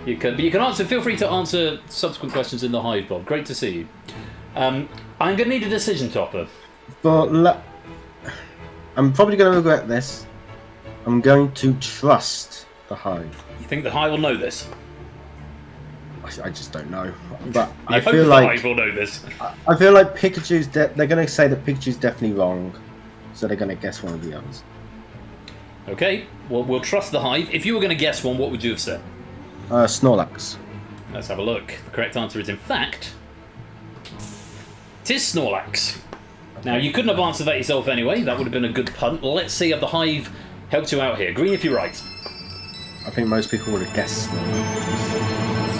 But you can answer. Feel free to answer subsequent questions in the Hive, Bob. Great to see you. I'm going to need a decision, Topper. But I'm probably going to regret this. I'm going to trust the Hive. You think the Hive will know this? I just don't know. But I feel hope the like Hive will know this. I feel like Pikachu's. They're going to say that Pikachu's definitely wrong, so they're going to guess one of the others. Okay. Well, we'll trust the Hive. If you were going to guess one, what would you have said? Snorlax. Let's have a look. The correct answer is, in fact, it is Snorlax. Now, you couldn't have answered that yourself anyway. That would have been a good punt. Let's see if the Hive helped you out here. Green if you're right. I think most people would have guessed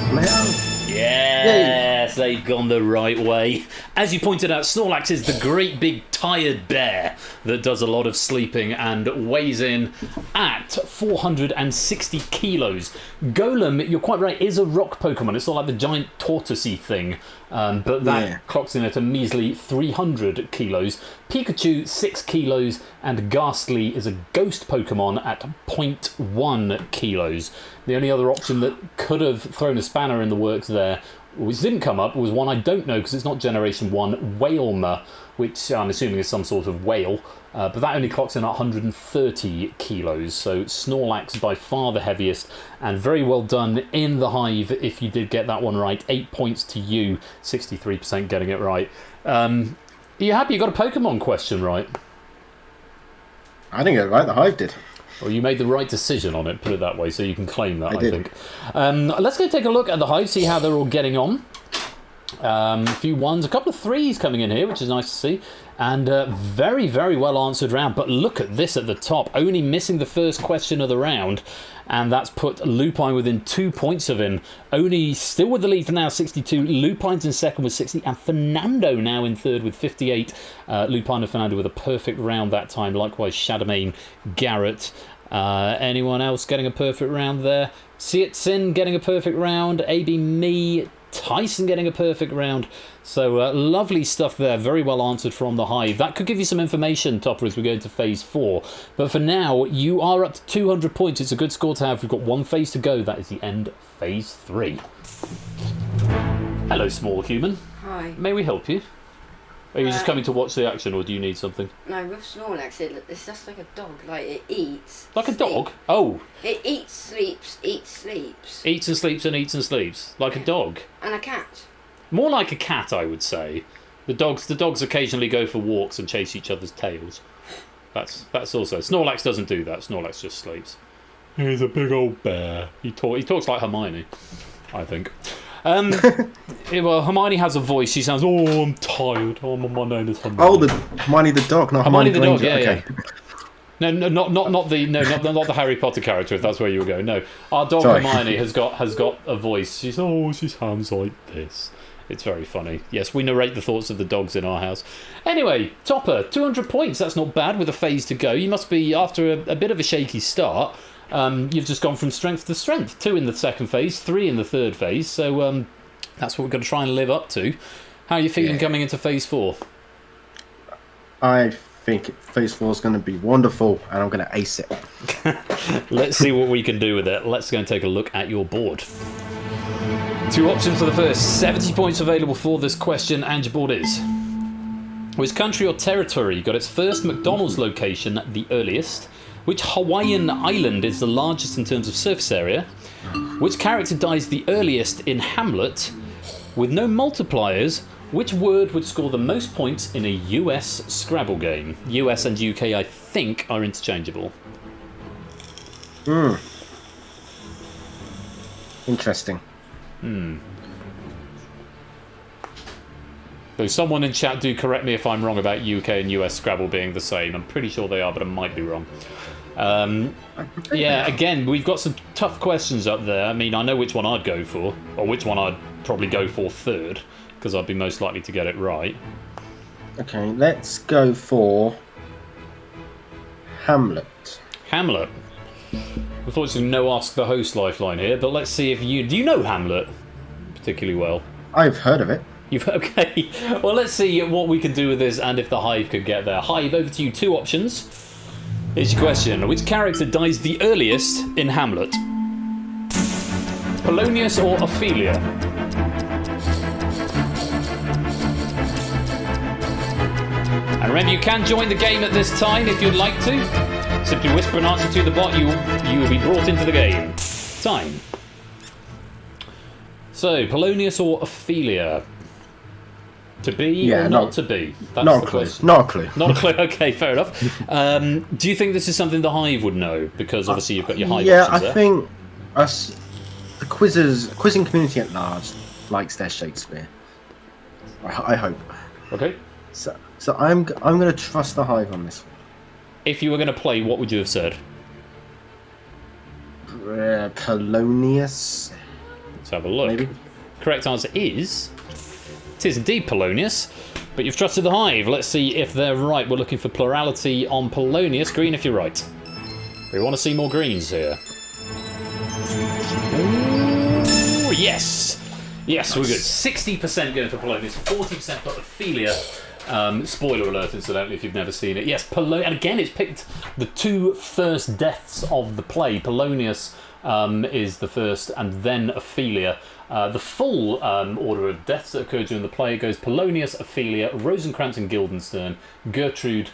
Snorlax. Yes, they've gone the right way. As you pointed out, Snorlax is the great big tired bear that does a lot of sleeping and weighs in at 460 kilos. Golem, you're quite right, is a rock Pokemon. It's not like the giant tortoisey thing, but that clocks in at a measly 300 kilos. Pikachu, 6 kilos, and Ghastly is a ghost Pokemon at 0.1 kilos. The only other option that could have thrown a spanner in the works there, which didn't come up, was one I don't know because it's not Generation 1, Whalmer, which I'm assuming is some sort of whale, but that only clocks in at 130 kilos. So Snorlax by far the heaviest, and very well done in the Hive if you did get that one right. 8 points to you, 63% getting it right. Are you happy you got a Pokemon question right? I didn't get it right, the Hive did. Well, you made the right decision on it, put it that way, so you can claim that, I think. Let's go take a look at the Hive, see how they're all getting on. A few ones, a couple of threes coming in here, which is nice to see. And very, very well answered round. But look at this at the top, only missing the first question of the round. And that's put Lupine within 2 points of him. Oni still with the lead for now, 62. Lupine's in second with 60. And Fernando now in third with 58. Lupine and Fernando with a perfect round that time. Likewise, Shadowmane, Garrett. Anyone else getting a perfect round there? Sin getting a perfect round. AB Me, Tyson getting a perfect round. So lovely stuff there. Very well answered from the Hive. That could give you some information, Topper, as we go into phase 4. But for now, you are up to 200 points. It's a good score to have. We've got one phase to go. That is the end of phase 3. Hello, small human. Hi. May we help you? Are you just coming to watch the action, or do you need something? No, with Snorlax, it's just like a dog. Like, it eats. Like a dog? Oh. It eats, sleeps, eats, sleeps. Eats and sleeps and eats and sleeps. Like a dog. And a cat. More like a cat, I would say. The dogs occasionally go for walks and chase each other's tails. That's also... Snorlax doesn't do that. Snorlax just sleeps. He's a big old bear. He talks like Hermione, I think. Well, Hermione has a voice. She sounds, oh, I'm tired. Oh, my name is Hermione. Oh, the Hermione the dog, not Hermione the dog. Granger. Yeah, Okay. yeah. No, not the Harry Potter character. If that's where you were going. No, our dog Sorry. Hermione has got a voice. She sounds like this. It's very funny. Yes, we narrate the thoughts of the dogs in our house. Anyway, Topper, 200 points. That's not bad with a phase to go. You must be, after a bit of a shaky start, you've just gone from strength to strength. 2 in the second phase, 3 in the third phase. So that's what we're going to try and live up to. How are you feeling coming into phase 4? I think phase 4 is going to be wonderful, and I'm going to ace it. Let's see what we can do with it. Let's go and take a look at your board. 2 options for the first. 70 points available for this question, and your board is: which country or territory got its first McDonald's location the earliest? Which Hawaiian island is the largest in terms of surface area? Which character dies the earliest in Hamlet? With no multipliers, which word would score the most points in a US Scrabble game? US and UK, I think, are interchangeable. Interesting. So someone in chat do correct me if I'm wrong about UK and US Scrabble being the same. I'm pretty sure they are, but I might be wrong. Yeah, again, we've got some tough questions up there. I mean, I know which one I'd go for, or which one I'd probably go for third, because I'd be most likely to get it right. Okay, let's go for Hamlet. Hamlet. Unfortunately, no Ask the Host lifeline here, but let's see if you... Do you know Hamlet particularly well? I've heard of it. Okay, well, let's see what we can do with this and if the Hive could get there. Hive, over to you. 2 options. Here's your question. Which character dies the earliest in Hamlet? Polonius or Ophelia? And remember, you can join the game at this time if you'd like to. Simply whisper an answer to the bot, you will be brought into the game. Time. So, Polonius or Ophelia? To be or not to be? That's not the a clue. question. Not a clue. Not a clue. Okay, fair enough. Do you think this is something the Hive would know? Because obviously you've got your Hive options there. I think us, the quizzing community at large, likes their Shakespeare. I hope. Okay. So I'm going to trust the Hive on this one. If you were going to play, what would you have said? Polonius. Let's have a look. Maybe. Correct answer is... It is indeed Polonius, but you've trusted the Hive. Let's see if they're right. We're looking for plurality on Polonius. Green if you're right. We want to see more greens here. Ooh, yes! Yes, we're good. 60% going for Polonius, 40% for Ophelia. Spoiler alert, incidentally, if you've never seen it. Yes, and again, it's picked the 2 first deaths of the play. Polonius is the first, and then Ophelia. The full order of deaths that occurred during the play goes Polonius, Ophelia, Rosencrantz and Guildenstern, Gertrude.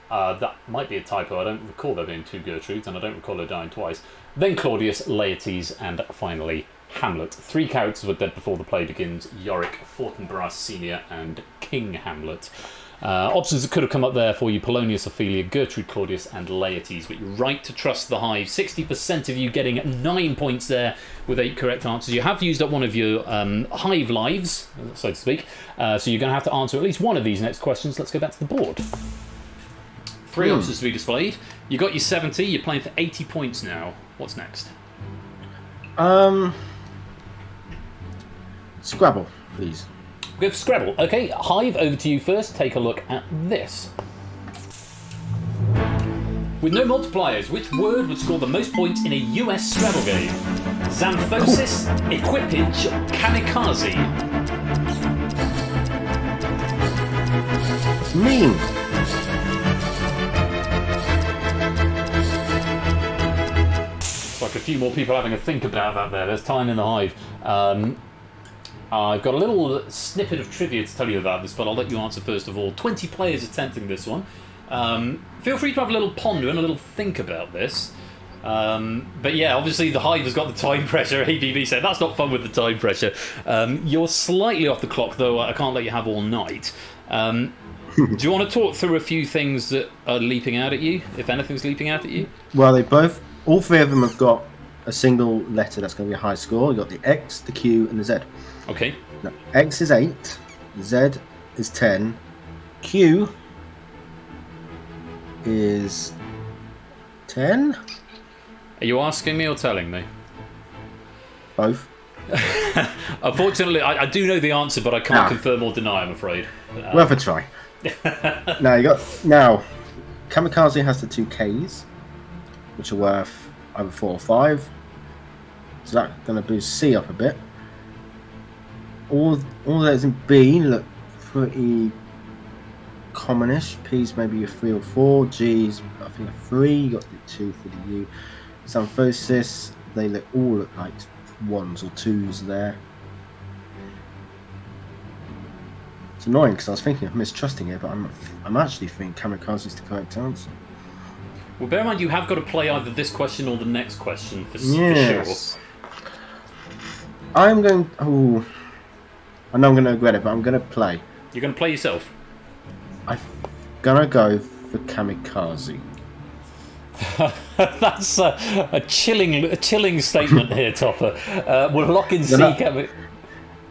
That might be a typo. I don't recall there being 2 Gertrudes, and I don't recall her dying twice. Then Claudius, Laertes, and finally Hamlet. 3 characters were dead before the play begins: Yorick, Fortinbras Senior, and King Hamlet. Options that could have come up there for you: Polonius, Ophelia, Gertrude, Claudius, and Laertes. But you're right to trust the Hive. 60% of you getting 9 points there with 8 correct answers. You have used up one of your Hive lives, so to speak. So you're going to have to answer at least one of these next questions. Let's go back to the board. 3 options to be displayed. You got your 70. You're playing for 80 points now. What's next? Scrabble, please. Go for Scrabble. Okay, Hive, over to you first. Take a look at this. With no multipliers, which word would score the most points in a US Scrabble game? Xanthosis, equipage, kamikaze. Mean. It's like a few more people having a think about that there. There's time in the Hive. I've got a little snippet of trivia to tell you about this, but I'll let you answer first of all. 20 players attempting this one. Feel free to have a little ponder and a little think about this. But yeah, obviously the Hive has got the time pressure. ABB said, that's not fun with the time pressure. You're slightly off the clock, though. I can't let you have all night. Do you want to talk through a few things that are leaping out at you, if anything's leaping out at you? Well, all 3 of them have got a single letter that's going to be a high score. You've got the X, the Q, and the Z. Okay. Now, X is 8, Z is 10, Q is 10. Are you asking me or telling me? Both. Unfortunately, I do know the answer, but I can't confirm or deny, I'm afraid. Worth a try. Now, Kamikaze has the 2 Ks, which are worth either 4 or 5. So that's going to boost C up a bit. All those in B look pretty commonish. P's maybe a 3 or 4. G's I think a 3. You got the 2 for the U. Xanthosis, they all look like 1s or 2s there. It's annoying because I was thinking of mistrusting it, but I'm actually thinking Kamikaze is the correct answer. Well, bear in mind you have got to play either this question or the next question for Yes. sure. I'm going. Oh, I know I'm going to regret it, but I'm going to play. You're going to play yourself? I'm going to go for Kamikaze. That's a chilling statement here, Topper. We're locking C.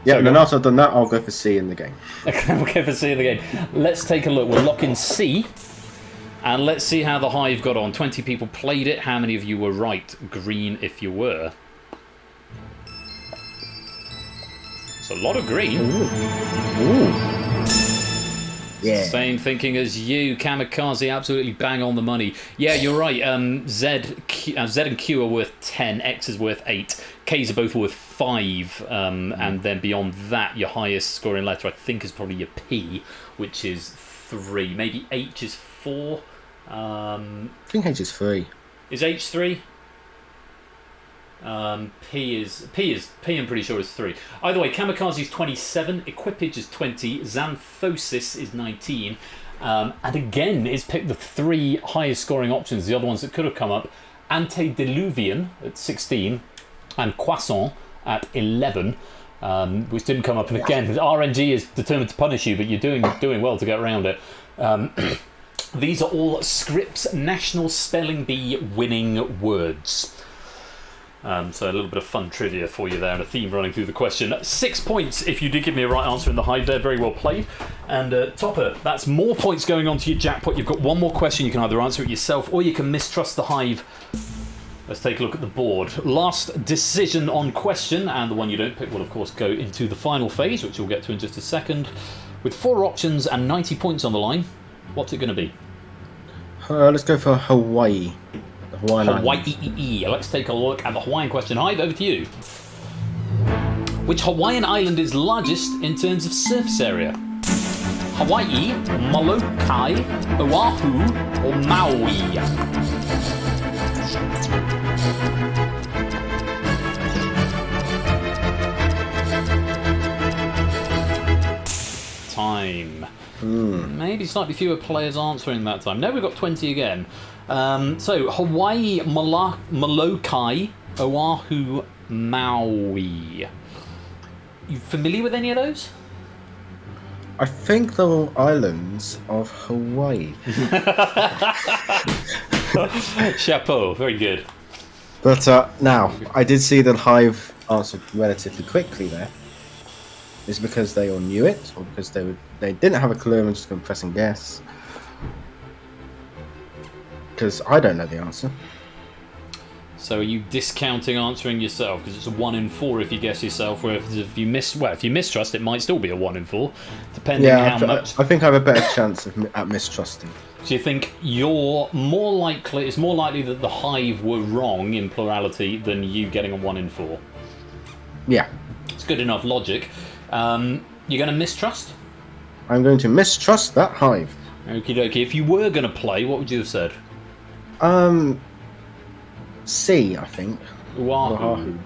Yeah, So and then after I've done that, I'll go for C in the game. Okay, we'll go for C in the game. Let's take a look. We'll lock in C. And let's see how the Hive got on. 20 people played it. How many of you were right? Green if you were. It's a lot of green. Ooh. Yeah. Same thinking as you, Kamikaze, absolutely bang on the money. Yeah, you're right. Z and Q are worth 10, X is worth 8, K's are both worth 5, and then beyond that, your highest scoring letter, I think, is probably your P, which is 3. Maybe H is 4. I think H is 3. Is H 3? P I'm pretty sure is 3. Either way, Kamikaze is 27, Equipage is 20, Xanthosis is 19, and again it's picked the 3 highest scoring options, the other ones that could have come up: Antediluvian at 16 and Croissant at 11, which didn't come up. And again, RNG is determined to punish you, but you're doing well to get around it. These are all Scripps National Spelling Bee winning words. So a little bit of fun trivia for you there, and a theme running through the question. 6 points if you did give me a right answer in the Hive there. Very well played. And Topper, that's more points going on to your jackpot. You've got one more question. You can either answer it yourself or you can mistrust the Hive. Let's take a look at the board. Last decision on question, and the one you don't pick will of course go into the final phase, which we'll get to in just a second. With 4 options and 90 points on the line, what's it going to be? Let's go for Hawaii. Hawaii. Let's take a look at the Hawaiian question. Hive, over to you. Which Hawaiian island is largest in terms of surface area? Hawaii, Molokai, Oahu, or Maui? Time. Maybe slightly fewer players answering that time. No, we've got 20 again. So, Hawaii, Molokai, Oahu, Maui. You familiar with any of those? I think they're all islands of Hawaii. Chapeau, very good. But now, I did see that Hive answered relatively quickly there. Is it because they all knew it, or because they didn't have a clue and just going to press and guess? Because I don't know the answer. So are you discounting answering yourself? Because it's a 1 in 4 if you guess yourself, where if you mistrust, it might still be a 1 in 4, depending how much. I think I have a better chance at mistrusting. So you think it's more likely that the Hive were wrong in plurality than you getting a 1 in 4? Yeah. It's good enough logic. You're going to mistrust? I'm going to mistrust that Hive. Okie dokie. If you were going to play, what would you have said? C, I think. Oahu.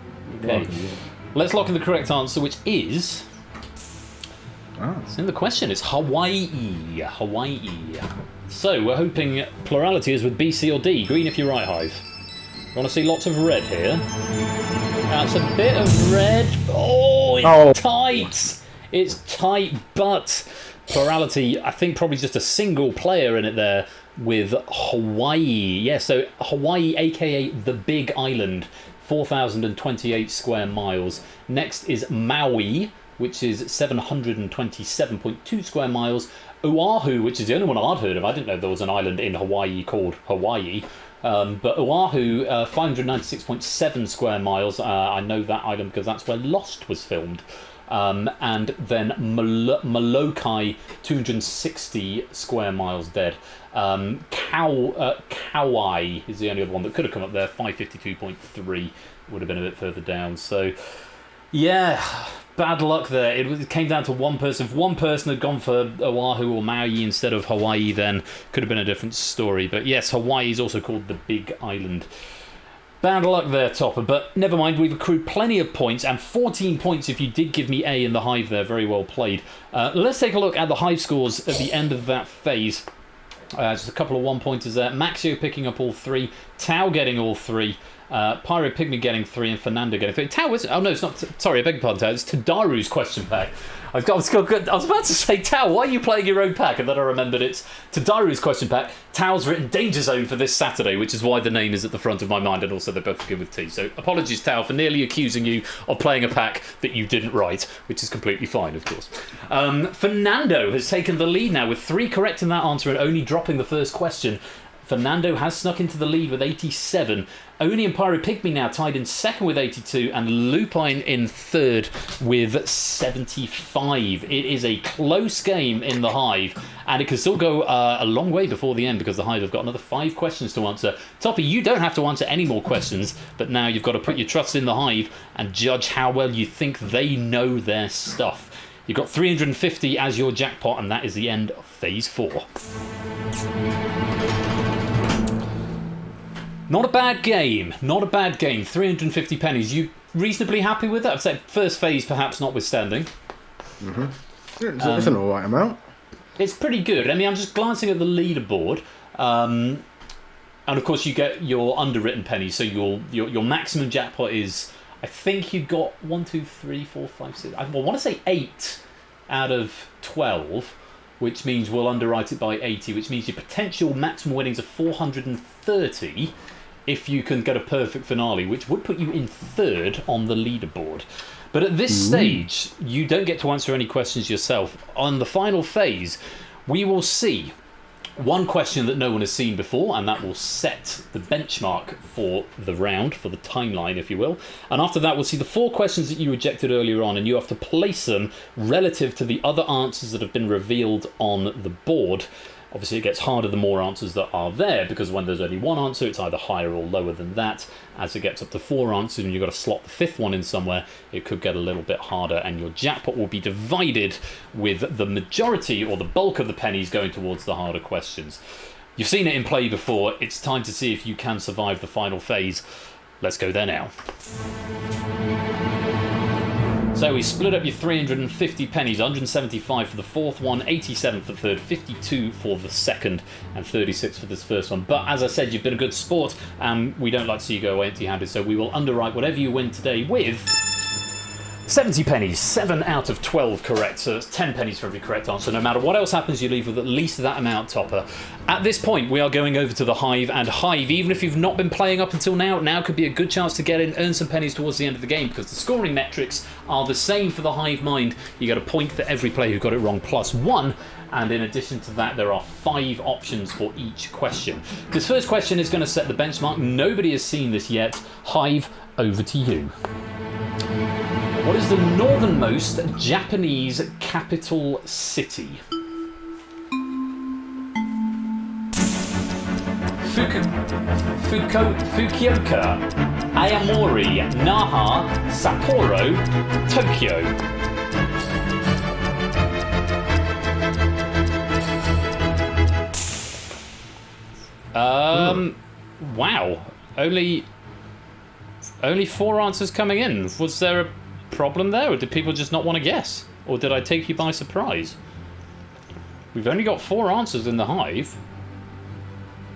Okay. Let's lock in the correct answer, which is... It's in the question. It's Hawaii. Hawaii. So, we're hoping plurality is with B, C, or D. Green if you're right, Hive. You want to see lots of red here? That's a bit of red. Oh, it's tight. It's tight, but plurality, I think probably just a single player in it there with Hawaii. Yeah, so Hawaii, aka the Big Island, 4,028 square miles. Next is Maui, which is 727.2 square miles. Oahu, which is the only one I'd heard of. I didn't know there was an island in Hawaii called Hawaii. But Oahu, 596.7 square miles. I know that island because that's where Lost was filmed. And then Molokai, 260 square miles dead. Kauai is the only other one that could have come up there. 552.3 would have been a bit further down. So, yeah, bad luck there. It came down to one person. If one person had gone for Oahu or Maui instead of Hawaii, then could have been a different story. But yes, Hawaii is also called the Big Island. Bad luck there, Topper, but never mind, we've accrued plenty of points, and 14 points if you did give me A in the Hive there. Very well played. Let's take a look at the Hive scores at the end of that phase. Just a couple of 1-pointers there. Maxio picking up all 3, Tau getting all 3, Pyro Pygmy getting 3 and Fernando getting 3. Tao was... Oh, no, it's not... Sorry, I beg your pardon, Tao. It's Tadaru's question pack. I was about to say, Tao, why are you playing your own pack? And then I remembered it's Tadaru's question pack. Tao's written Danger Zone for this Saturday, which is why the name is at the front of my mind, and also they're both begin with T. So apologies, Tao, for nearly accusing you of playing a pack that you didn't write, which is completely fine, of course. Fernando has taken the lead now with 3 correct in that answer and only dropping the first question. Fernando has snuck into the lead with 87. Oni and Pyro Pygmy now tied in second with 82, and Lupine in third with 75. It is a close game in the Hive, and it can still go a long way before the end because the Hive have got another 5 questions to answer. Toppy, you don't have to answer any more questions, but now you've got to put your trust in the Hive and judge how well you think they know their stuff. You've got 350 as your jackpot, and that is the end of phase 4. Not a bad game. Not a bad game. 350 pennies. You reasonably happy with that? I'd say first phase perhaps notwithstanding. Mm-hmm. It's an alright amount. It's pretty good. I mean, I'm just glancing at the leaderboard. And of course you get your underwritten pennies. So your maximum jackpot is, I think you got 1, 2, 3, 4, 5, 6. I want to say 8 out of 12. Which means we'll underwrite it by 80, which means your potential maximum winnings are 430 if you can get a perfect finale, which would put you in third on the leaderboard. But at this stage, you don't get to answer any questions yourself. On the final phase, we will see one question that no one has seen before, and that will set the benchmark for the round, for the timeline, if you will. And after that, we'll see the 4 questions that you rejected earlier on, and you have to place them relative to the other answers that have been revealed on the board. Obviously, it gets harder the more answers that are there, because when there's only 1 answer, it's either higher or lower than that. As it gets up to 4 answers and you've got to slot the 5th one in somewhere, it could get a little bit harder, and your jackpot will be divided with the majority or the bulk of the pennies going towards the harder questions. You've seen it in play before. It's time to see if you can survive the final phase. Let's go there now. So we split up your 350 pennies, 175 for the 4th one, 87 for the 3rd, 52 for the 2nd, and 36 for this first one. But as I said, you've been a good sport, and we don't like to see you go away empty-handed, so we will underwrite whatever you win today with 70 pennies, 7 out of 12 correct, so that's 10 pennies for every correct answer. No matter what else happens, you leave with at least that amount, Topper. At this point, we are going over to the Hive, and Hive, even if you've not been playing up until now could be a good chance to get in, earn some pennies towards the end of the game, because the scoring metrics are the same for the Hive Mind. You get a point for every player who got it wrong, plus 1. And in addition to that, there are 5 options for each question. This first question is going to set the benchmark. Nobody has seen this yet. Hive, over to you. What is the northernmost Japanese capital city? Fukuoka, Aomori, Naha, Sapporo, Tokyo. Wow. Only 4 answers coming in. Was there a problem there, or did people just not want to guess? Or did I take you by surprise? We've only got 4 answers in the Hive.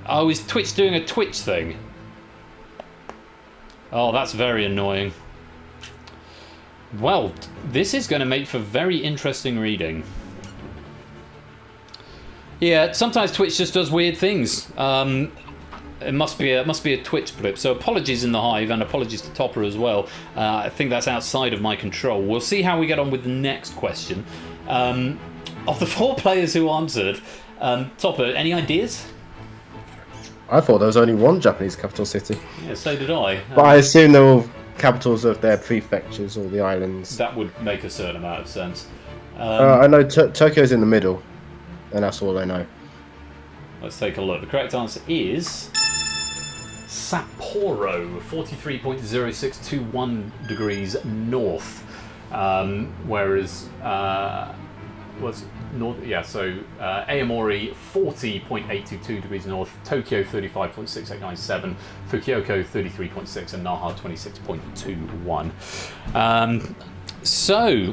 Oh, is Twitch doing a Twitch thing? Oh, that's very annoying. Well, this is going to make for very interesting reading. Yeah, sometimes Twitch just does weird things. It must be a Twitch blip. So apologies in the Hive, and apologies to Topper as well. I think that's outside of my control. We'll see how we get on with the next question. Of the 4 players who answered, Topper, any ideas? I thought there was only one Japanese capital city. Yeah, so did I. But I assume they're all capitals of their prefectures or the islands. That would make a certain amount of sense. I know Tokyo's in the middle, and that's all I know. Let's take a look. The correct answer is Sapporo, 43.0621 degrees north. Whereas was north, yeah, so Aomori 40.822 degrees north, Tokyo 35.6897, Fukuoka 33.6, and Naha 26.21. So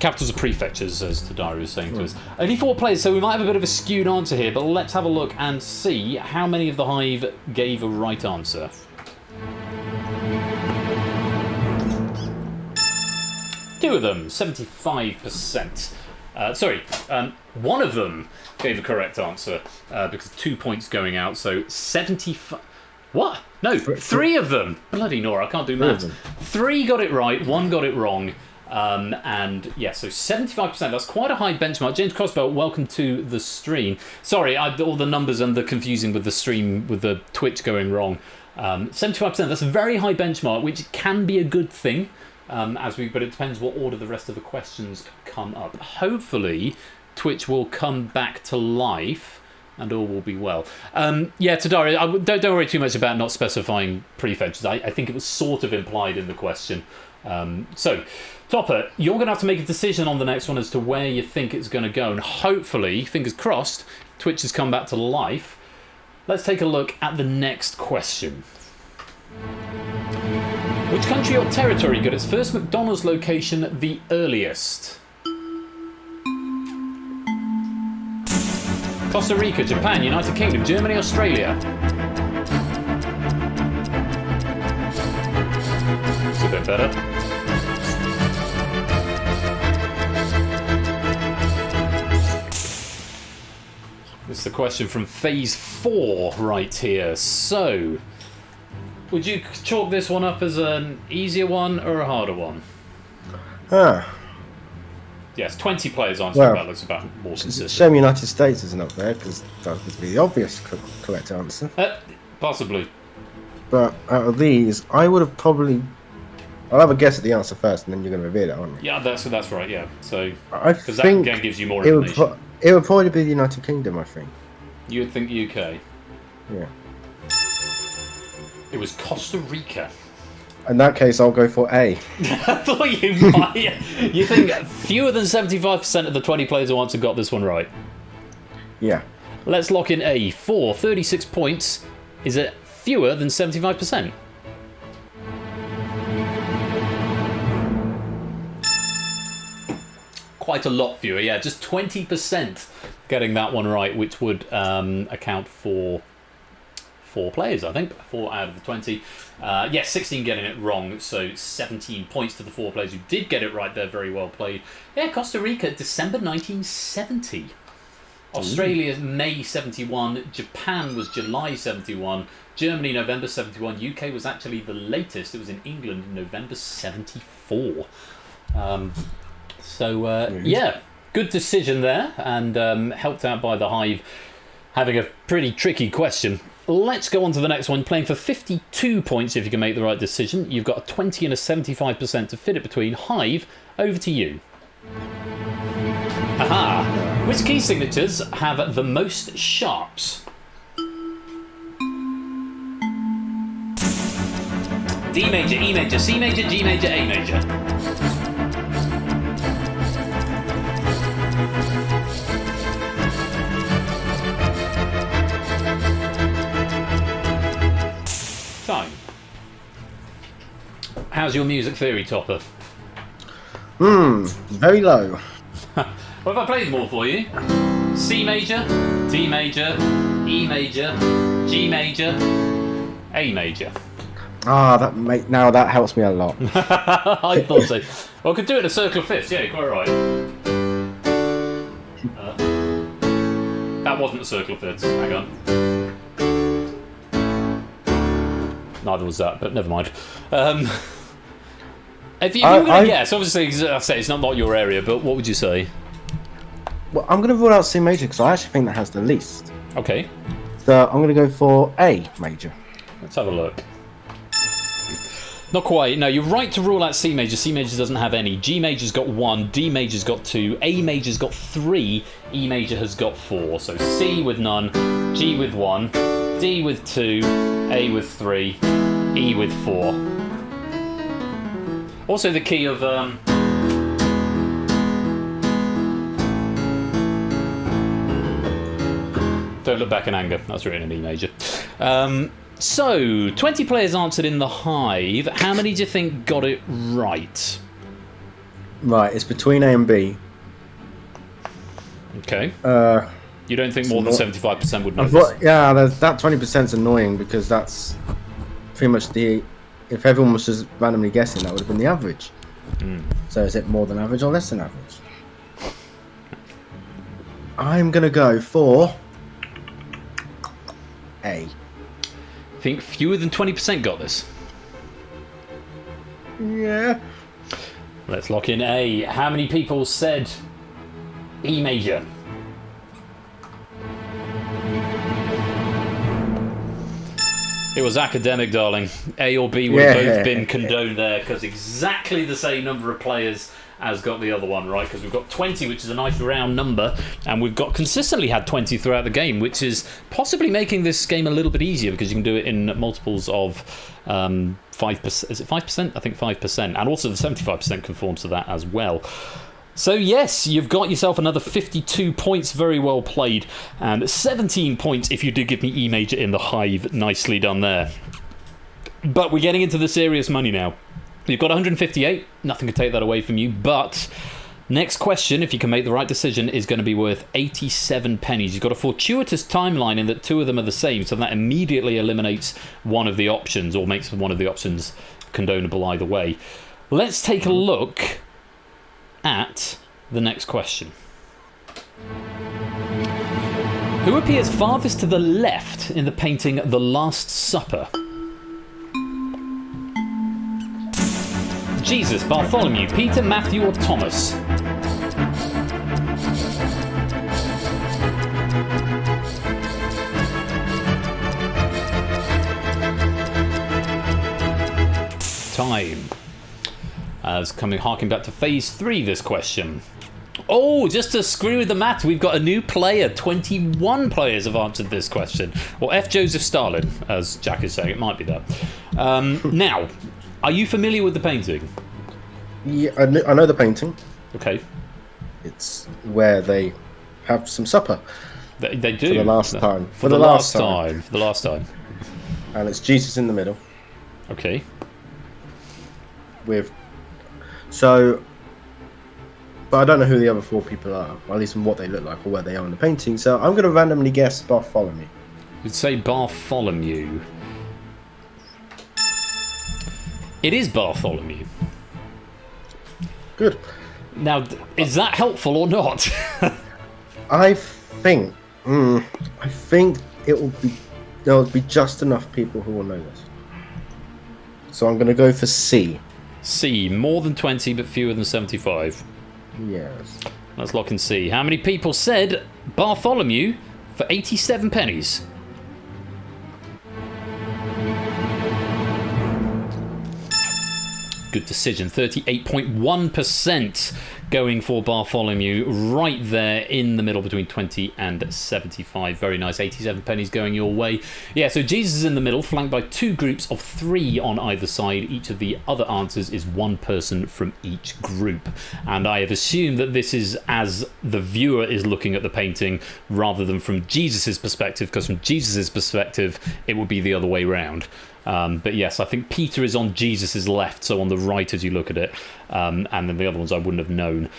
capitals of prefectures, as Tadaru was saying to us. Only 4 players, so we might have a bit of a skewed answer here, but let's have a look and see how many of the Hive gave a right answer. Two of them, 75%. One of them gave a correct answer because 2 points going out, so 75... What? No, three of them. Bloody Nora, I can't do maths. Three got it right, one got it wrong. And yeah, so 75%, that's quite a high benchmark. James Crossbell, welcome to the stream. Sorry, all the numbers and the confusing with the stream, with the Twitch going wrong. 75%, that's a very high benchmark, which can be a good thing, but it depends what order the rest of the questions come up. Hopefully, Twitch will come back to life and all will be well. Yeah, Tadari, don't worry too much about not specifying prefetches. I think it was sort of implied in the question. So, Topper, you're going to have to make a decision on the next one as to where you think it's going to go. And hopefully, fingers crossed, Twitch has come back to life. Let's take a look at the next question. Which country or territory got its first McDonald's location the earliest? Costa Rica, Japan, United Kingdom, Germany, Australia. It's a bit better. This is the question from Phase 4 right here. So, would you chalk this one up as an easier one or a harder one? Yes, 20 players answered. That looks about more consistent. Shame United States isn't up there, because that would be the obvious correct answer. Possibly. But out of these, I would have probably... I'll have a guess at the answer first, and then you're going to reveal it, aren't you? Yeah, that's right, yeah. So, I because that think again gives you more information. It would probably be the United Kingdom, I think. You would think UK? Yeah. It was Costa Rica. In that case, I'll go for A. I thought you might. You think fewer than 75% of the 20 players who answered got this one right? Yeah. Let's lock in A. 36 points. Is it fewer than 75%? Quite a lot fewer, yeah. Just 20% getting that one right, which would account for 4 players, I think. 4 out of the 20. Yes, 16 getting it wrong, so 17 points to the 4 players who did get it right there. Very well played. Yeah, Costa Rica, December 1970. Australia, May 71. Japan was July 71. Germany, November 71. UK was actually the latest. It was in England in November 74. Yeah, good decision there, and helped out by the Hive having a pretty tricky question. Let's go on to the next one. Playing for 52 points if you can make the right decision. You've got a 20 and a 75% to fit it between. Hive, over to you. Aha! Which key signatures have the most sharps? D major, E major, C major, G major, A major. Time. How's your music theory, Topper? Very low. Well, if I play them all for you: C major, D major, E major, G major, A major. Now that helps me a lot. I thought so. Well, I could do it in a circle of fifths. Yeah, you're quite right. That wasn't a circle of fifths. Hang on. Neither was that, but never mind. If you were going to guess, obviously, I say it's not your area, but what would you say? Well, I'm going to rule out C major because I actually think that has the least. Okay. So I'm going to go for A major. Let's have a look. Not quite. No, you're right to rule out C major. C major doesn't have any. G major's got 1. D major's got 2. A major's got 3. E major has got 4. So C with none. G with 1. D with 2. A with 3. E with 4. Also the key of... Don't look back in anger. That's written in E major. So, 20 players answered in the Hive. How many do you think got it right? Right, it's between A and B. Okay. You don't think more than 75% would know this? Yeah, that 20% is annoying because that's pretty much the... If everyone was just randomly guessing, that would have been the average. So is it more than average or less than average? I'm going to go for A. I think fewer than 20% got this. Yeah. Let's lock in A. How many people said E major? It was academic, darling. A or B would have both been condoned there, because exactly the same number of players as got the other one, right? Because we've got 20, which is a nice round number, and we've got consistently had 20 throughout the game, which is possibly making this game a little bit easier, because you can do it in multiples of 5%. Is it 5%? I think 5%. And also the 75% conforms to that as well. So yes, you've got yourself another 52 points, very well played, and 17 points if you did give me E major in the Hive. Nicely done there. But we're getting into the serious money now. You've got 158, nothing can take that away from you, but next question, if you can make the right decision, is going to be worth 87 pennies. You've got a fortuitous timeline in that two of them are the same, so that immediately eliminates one of the options, or makes one of the options condonable either way. Let's take a look at the next question. Who appears farthest to the left in the painting The Last Supper? Jesus, Bartholomew, Peter, Matthew, or Thomas? Time. As coming harking back to phase 3, this question. Oh, just to screw with the math, we've got a new player. 21 players have answered this question. Or F. Joseph Stalin, as Jack is saying. It might be that. Now, are you familiar with the painting? Yeah, I know the painting. Okay. It's where they have some supper. They do. For the last time. For the last time. For the last time. And it's Jesus in the middle. Okay. But I don't know who the other 4 people are, or at least what they look like or where they are in the painting, so I'm going to randomly guess Bartholomew. You'd say Bartholomew. It is Bartholomew. Good. Now, is that helpful or not? I think there'll be just enough people who will know this. So I'm going to go for C. C, more than 20 but fewer than 75. Yes. Let's lock in C. How many people said Bartholomew for 87 pennies? Good decision. 38.1% going for Bartholomew, right there in the middle between 20 and 75. Very nice. 87 pennies going your way. Yeah, so Jesus is in the middle, flanked by 2 groups of 3 on either side. Each of the other answers is 1 person from each group. And I have assumed that this is as the viewer is looking at the painting rather than from Jesus's perspective, because from Jesus's perspective, it would be the other way round. But yes, I think Peter is on Jesus's left, so on the right as you look at it, and then the other ones I wouldn't have known.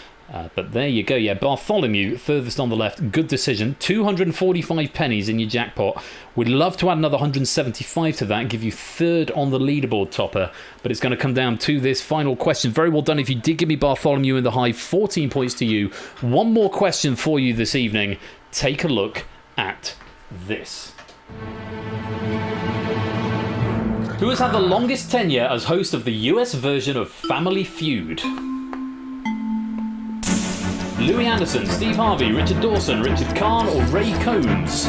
But there you go. Yeah, Bartholomew furthest on the left. Good decision. 245 pennies in your jackpot. We'd love to add another 175 to that and give you 3rd on the leaderboard topper, but it's going to come down to this final question. Very well done if you did give me Bartholomew in the Hive. 14 points to you. One more question for you this evening. Take a look at this. Who has had the longest tenure as host of the US version of Family Feud? Louis Anderson, Steve Harvey, Richard Dawson, Richard Kahn, or Ray Combs?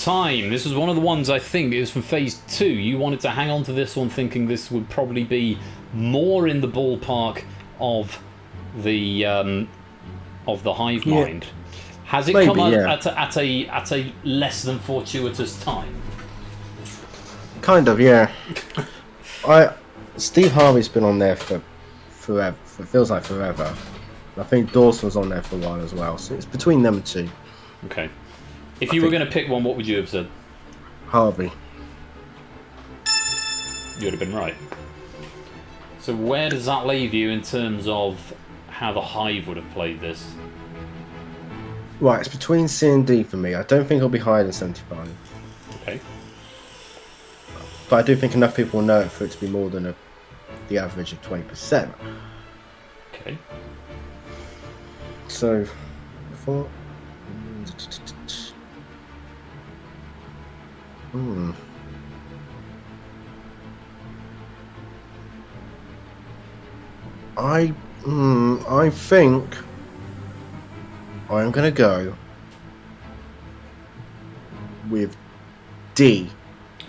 Time. This was one of the ones, I think, it was from phase 2. You wanted to hang on to this one thinking this would probably be more in the ballpark of the hive mind. Yeah. Has it come at a less than fortuitous time? Kind of, yeah. Steve Harvey's been on there for forever. It feels like forever. I think Dawson was on there for a while as well. So it's between them 2. Okay. If you were going to pick one, what would you have said? Harvey. You would have been right. So where does that leave you in terms of how the Hive would have played this? Right, it's between C and D for me. I don't think it'll be higher than 75. Okay. But I do think enough people will know it for it to be more than the average of 20%. Okay. So, 4. I think I'm gonna go with D. I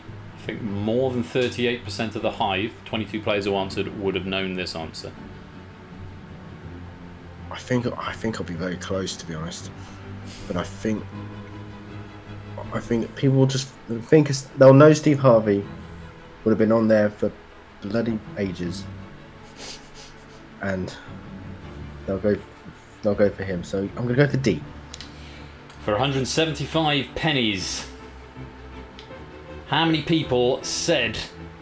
think more than 38% of the Hive, 22 players who answered, would have known this answer. I think I'll be very close, to be honest. But I think people will just think they'll know Steve Harvey would have been on there for bloody ages, and they'll go for him. So I'm gonna go for D. For 175 pennies, how many people said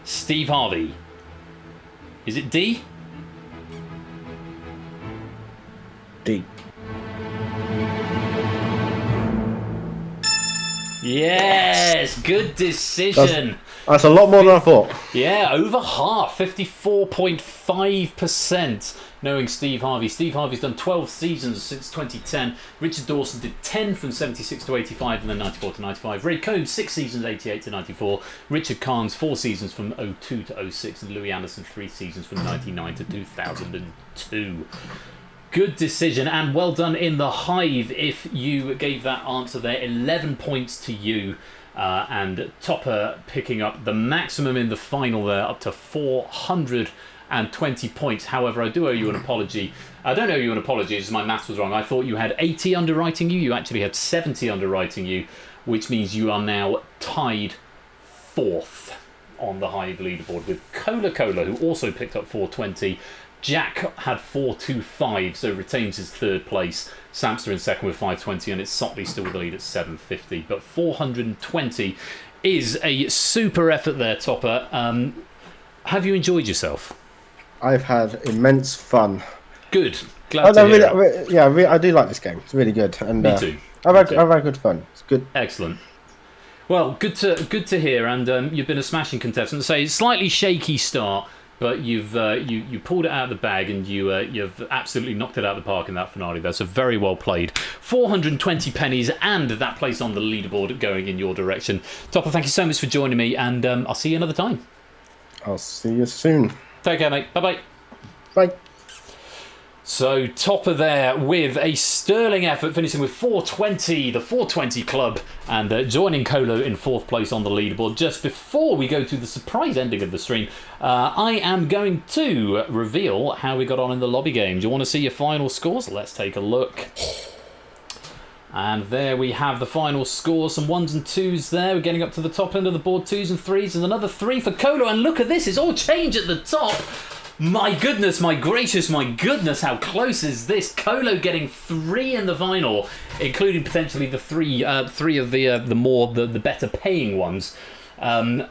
Steve Harvey? Is it D? D. Yes, good decision. That's a lot more than I thought. Yeah, over half, 54.5% knowing Steve Harvey. Steve Harvey's done 12 seasons since 2010. Richard Dawson did 10 from 76 to 85 and then 94 to 95. Ray Combs, 6 seasons, 88 to 94. Richard Carnes, 4 seasons from 02 to 06. And Louis Anderson, 3 seasons from 99 to 2002. Good decision and well done in the Hive if you gave that answer there. 11 points to you. And Topper picking up the maximum in the final there, up to 420 points. However, I do owe you an apology. I don't owe you an apology, as my maths was wrong. I thought you had 80 underwriting you. You actually had 70 underwriting you, which means you are now tied 4th on the Hive leaderboard with Cola, who also picked up 420. Jack had 425, so retains his 3rd place. Samster in 2nd with 520, and it's Sotley still with the lead at 750. But 420 is a super effort there, Topper. Have you enjoyed yourself? I've had immense fun. Good. Glad to hear it. I do like this game. It's really good. And, Me too. I've had good fun. It's good. Excellent. Well, good to hear, and you've been a smashing contestant. Say, slightly shaky start. But you've you pulled it out of the bag and you've absolutely knocked it out of the park in that finale. That's a very well played. 420 pennies and that place on the leaderboard going in your direction. Topper, thank you so much for joining me, and I'll see you another time. I'll see you soon. Take care, mate. Bye-bye. Bye. So Topper there with a sterling effort, finishing with 420, the 420 club, and joining Colo in 4th place on the leaderboard. Just before we go to the surprise ending of the stream, I am going to reveal how we got on in the lobby game. Do you want to see your final scores? Let's take a look. And there we have the final score. Some 1s and 2s there. We're getting up to the top end of the board. 2s and 3s, and another 3 for Colo. And look at this, it's all change at the top. My goodness, my gracious, my goodness, how close is this? Colo getting 3 in the final, including potentially the three of the better paying ones, and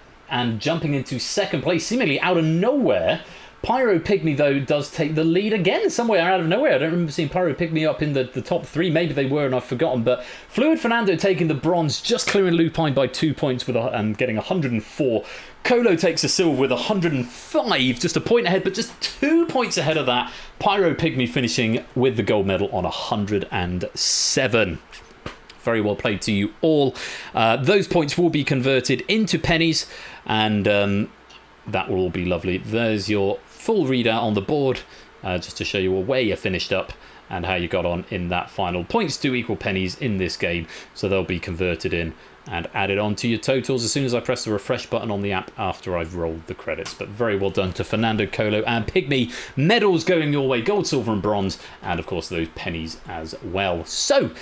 jumping into 2nd place, seemingly out of nowhere. Pyro Pygmy, though, does take the lead again somewhere out of nowhere. I don't remember seeing Pyro Pygmy up in the top 3. Maybe they were and I've forgotten. But Fluid Fernando taking the bronze, just clearing Lupine by 2 points and getting 104. Colo takes the silver with 105, just a point ahead, but just 2 points ahead of that. Pyro Pygmy finishing with the gold medal on 107. Very well played to you all. Those points will be converted into pennies, and that will all be lovely. There's your full readout on the board, just to show you where you finished up and how you got on in that final. Points do equal pennies in this game, so they'll be converted in and added on to your totals as soon as I press the refresh button on the app after I've rolled the credits. But very well done to Fernando, Colo and Pygmy. Medals going your way, gold, silver and bronze, and of course those pennies as well. So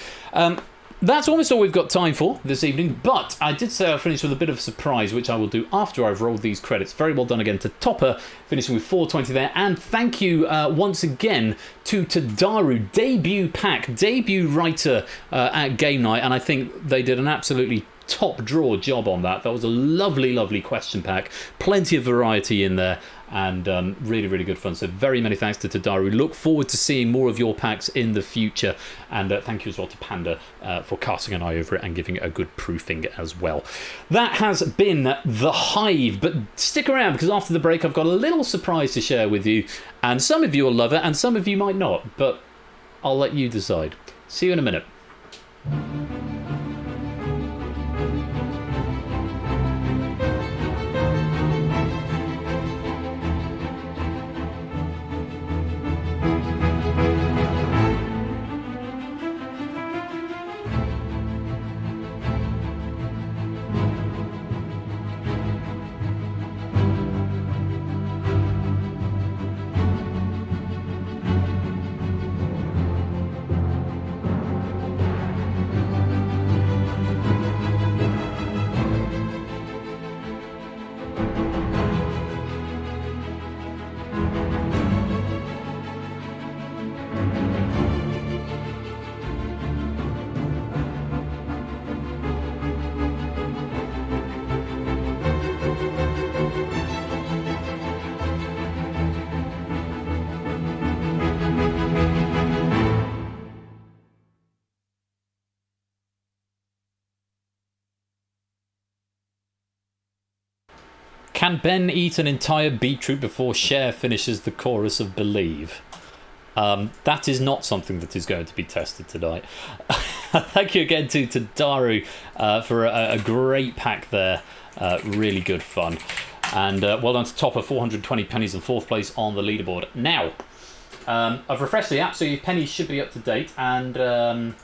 that's almost all we've got time for this evening, but I did say I'll finish with a bit of a surprise, which I will do after I've rolled these credits. Very well done again to Topper, finishing with 420 there, and thank you once again to Tadaru, debut pack, debut writer at Game Night, and I think they did an absolutely top drawer job on that. That was a lovely, lovely question pack. Plenty of variety in there, and really, really good fun. So very many thanks to Tadaru. Look forward to seeing more of your packs in the future, and thank you as well to Panda for casting an eye over it and giving it a good proofing as well. That has been the Hive, but stick around because after the break I've got a little surprise to share with you, and some of you will love it and some of you might not, but I'll let you decide. See you in a minute. Can Ben eat an entire beetroot before Cher finishes the chorus of Believe? That is not something that is going to be tested tonight. Thank you again to Daru for a great pack there. Really good fun. And well done to Topper, 420 pennies in 4th place on the leaderboard. Now, I've refreshed the app, so your pennies should be up to date. And I'm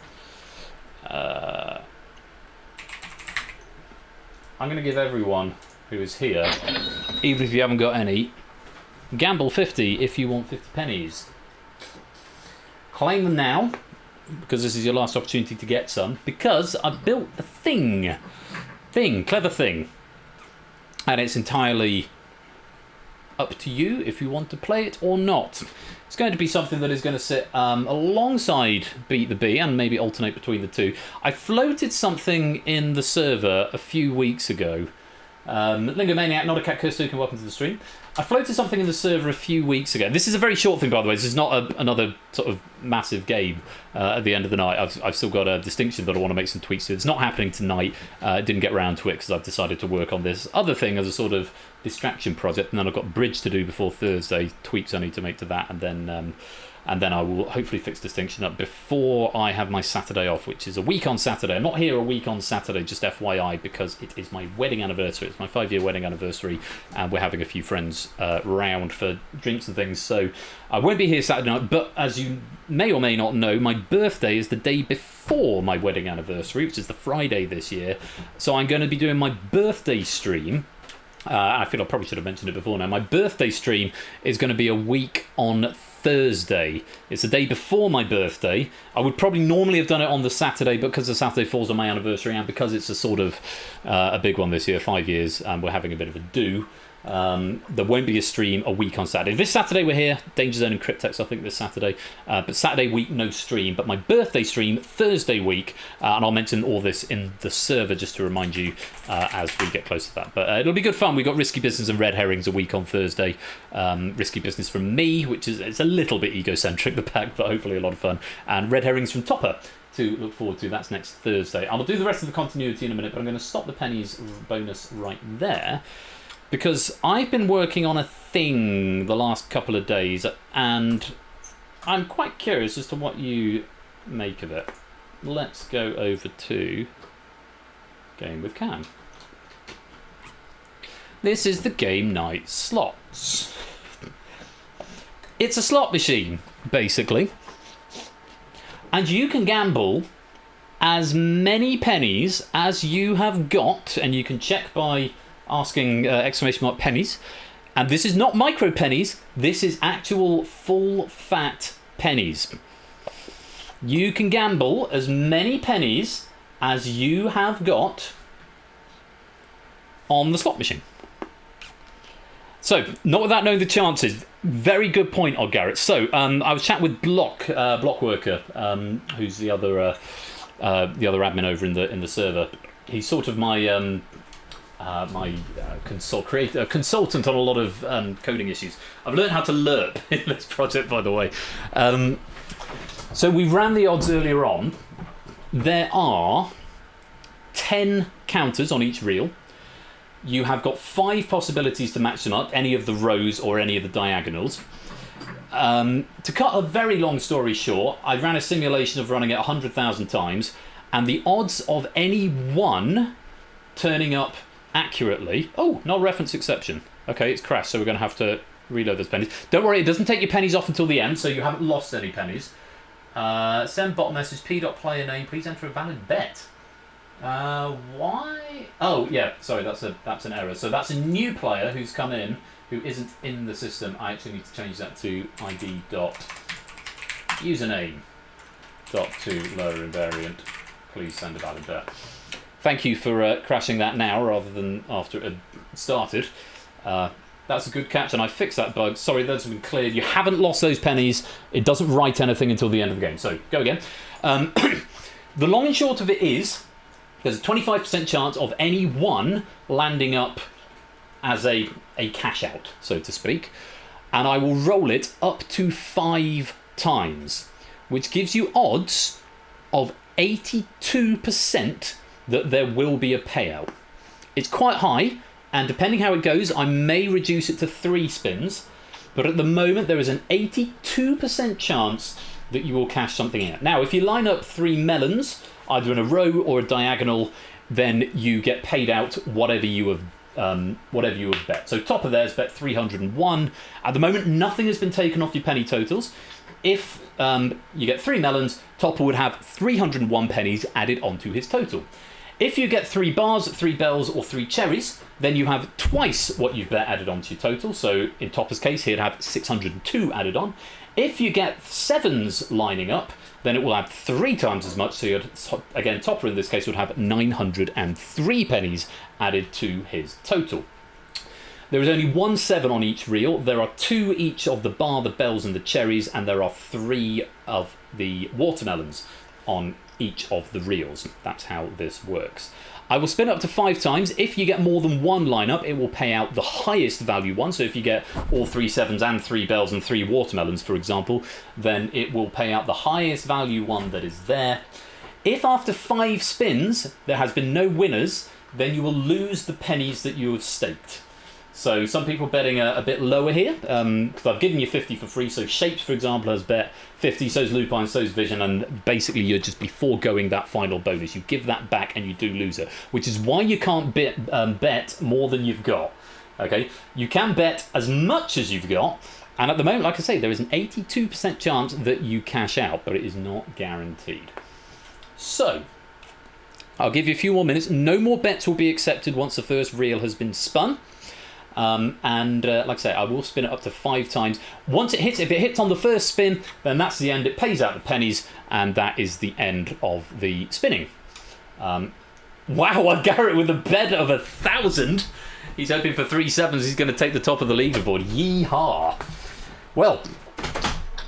going to give everyone who is here, even if you haven't got any, gamble 50 if you want 50 pennies. Claim them now, because this is your last opportunity to get some, because I've built a clever thing, and it's entirely up to you if you want to play it or not. It's going to be something that is going to sit alongside Beat the Bee and maybe alternate between the two. I floated something in the server a few weeks ago. Lingomaniac, not a cat Kirstuken, welcome to the stream. I floated something in the server a few weeks ago. This is a very short thing, by the way. This is not another sort of massive game at the end of the night. I've still got a distinction that I want to make some tweaks to. It's not happening tonight. Didn't get around to it because I've decided to work on this other thing as a sort of distraction project, and then I've got Bridge to do before Thursday, tweaks I need to make to that, and then I will hopefully fix distinction up before I have my Saturday off, which is a week on Saturday. I'm not here a week on Saturday, just FYI, because it is my wedding anniversary. It's my 5-year wedding anniversary, and we're having a few friends round for drinks and things, so I won't be here Saturday night. But as you may or may not know, my birthday is the day before my wedding anniversary, which is the Friday this year, so I'm going to be doing my birthday stream. I feel I probably should have mentioned it before now. My birthday stream is going to be a week on Thursday. It's the day before my birthday. I would probably normally have done it on the Saturday, but because the Saturday falls on my anniversary and because it's a sort of a big one this year, 5 years, and we're having a bit of a do. There won't be a stream a week on Saturday. This Saturday we're here, Danger Zone and Cryptex I think this Saturday, but Saturday week no stream, but my birthday stream Thursday week, and I'll mention all this in the server just to remind you as we get close to that, but it'll be good fun. We've got Risky Business and Red Herrings a week on Thursday. Risky Business from me, which is it's a little bit egocentric, the pack, but hopefully a lot of fun, and Red Herrings from Topper to look forward to. That's next Thursday. I'll do the rest of the continuity in a minute, but I'm going to stop the pennies bonus right there, because I've been working on a thing the last couple of days, and I'm quite curious as to what you make of it. Let's go over to Game with Cam. This is the Game Night Slots. It's a slot machine, basically. And you can gamble as many pennies as you have got, and you can check by asking exclamation mark pennies, and this is not micro pennies, this is actual full fat pennies. You can gamble as many pennies as you have got on the slot machine. So, not without knowing the chances. Very good point, Odd Garrett. So, I was chatting with Blockworker, who's the other admin over in the server. he's sort of my consultant on a lot of coding issues. I've learned how to lerp in this project, by the way. So we ran the odds earlier on. There are 10 counters on each reel. You have got 5 possibilities to match them up, any of the rows or any of the diagonals. To cut a very long story short, I ran a simulation of running it 100,000 times, and the odds of any one turning up accurately... Oh, null reference exception. Okay, it's crashed, so we're going to have to reload those pennies. Don't worry, it doesn't take your pennies off until the end, so you haven't lost any pennies. Send bot message, p.player name, please enter a valid bet. Why? Oh, yeah, sorry, that's an error. So that's a new player who's come in, who isn't in the system. I actually need to change that to id.username to lower invariant. Please send a valid bet. Thank you for crashing that now rather than after it had started. That's a good catch, and I fixed that bug. Sorry, those have been cleared. You haven't lost those pennies. It doesn't write anything until the end of the game. So, go again. The long and short of it is, there's a 25% chance of any one landing up as a cash out, so to speak. And I will roll it up to 5 times, which gives you odds of 82% that there will be a payout. It's quite high, and depending how it goes, I may reduce it to 3 spins, but at the moment there is an 82% chance that you will cash something in. Now, if you line up 3 melons, either in a row or a diagonal, then you get paid out whatever you have bet. So top of theirs bet 301. At the moment, nothing has been taken off your penny totals. If you get 3 melons, Topper would have 301 pennies added onto his total. If you get 3 bars, 3 bells, or 3 cherries, then you have twice what you've bet added onto your total. So in Topper's case, he'd have 602 added on. If you get 7s lining up, then it will add 3 times as much. So again, Topper in this case would have 903 pennies added to his total. There is only 1 7 on each reel. There are 2 each of the bar, the bells, and the cherries, and there are 3 of the watermelons on each of the reels. That's how this works. I will spin up to 5 times. If you get more than 1 lineup, it will pay out the highest value one. So if you get all 3 7s and 3 bells and 3 watermelons, for example, then it will pay out the highest value one that is there. If after 5 spins there has been no winners, then you will lose the pennies that you have staked. So some people are betting a bit lower here, because I've given you 50 for free. So Shapes, for example, has bet 50, so's Lupine, so's Vision, and basically you're just foregoing that final bonus. You give that back and you do lose it, which is why you can't bet more than you've got. Okay, you can bet as much as you've got, and at the moment, like I say, there is an 82% chance that you cash out, but it is not guaranteed. So I'll give you a few more minutes. No more bets will be accepted once the first reel has been spun. Like I say, I will spin it up to 5 times. Once it hits, if it hits on the first spin, then that's the end. It pays out the pennies, and that is the end of the spinning. Wow, I've Garrett with a bet of 1,000. He's hoping for 3 7s. He's going to take the top of the leaderboard. Yeehaw. Well,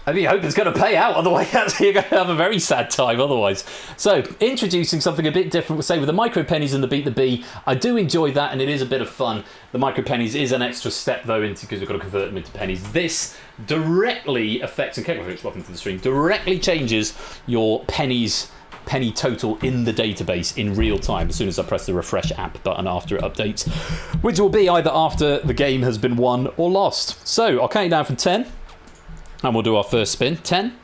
I mean, I hope it's going to pay out, otherwise you're going to have a very sad time otherwise. So, introducing something a bit different, say with the micro pennies and the Beat the Bee. I do enjoy that, and it is a bit of fun. The micro pennies is an extra step, though, into because we've got to convert them into pennies. This directly affects, and Kegel, welcome to the stream, directly changes your penny total in the database in real time as soon as I press the refresh app button after it updates, which will be either after the game has been won or lost. So, I'll count you down from 10. And we'll do our first spin. 10,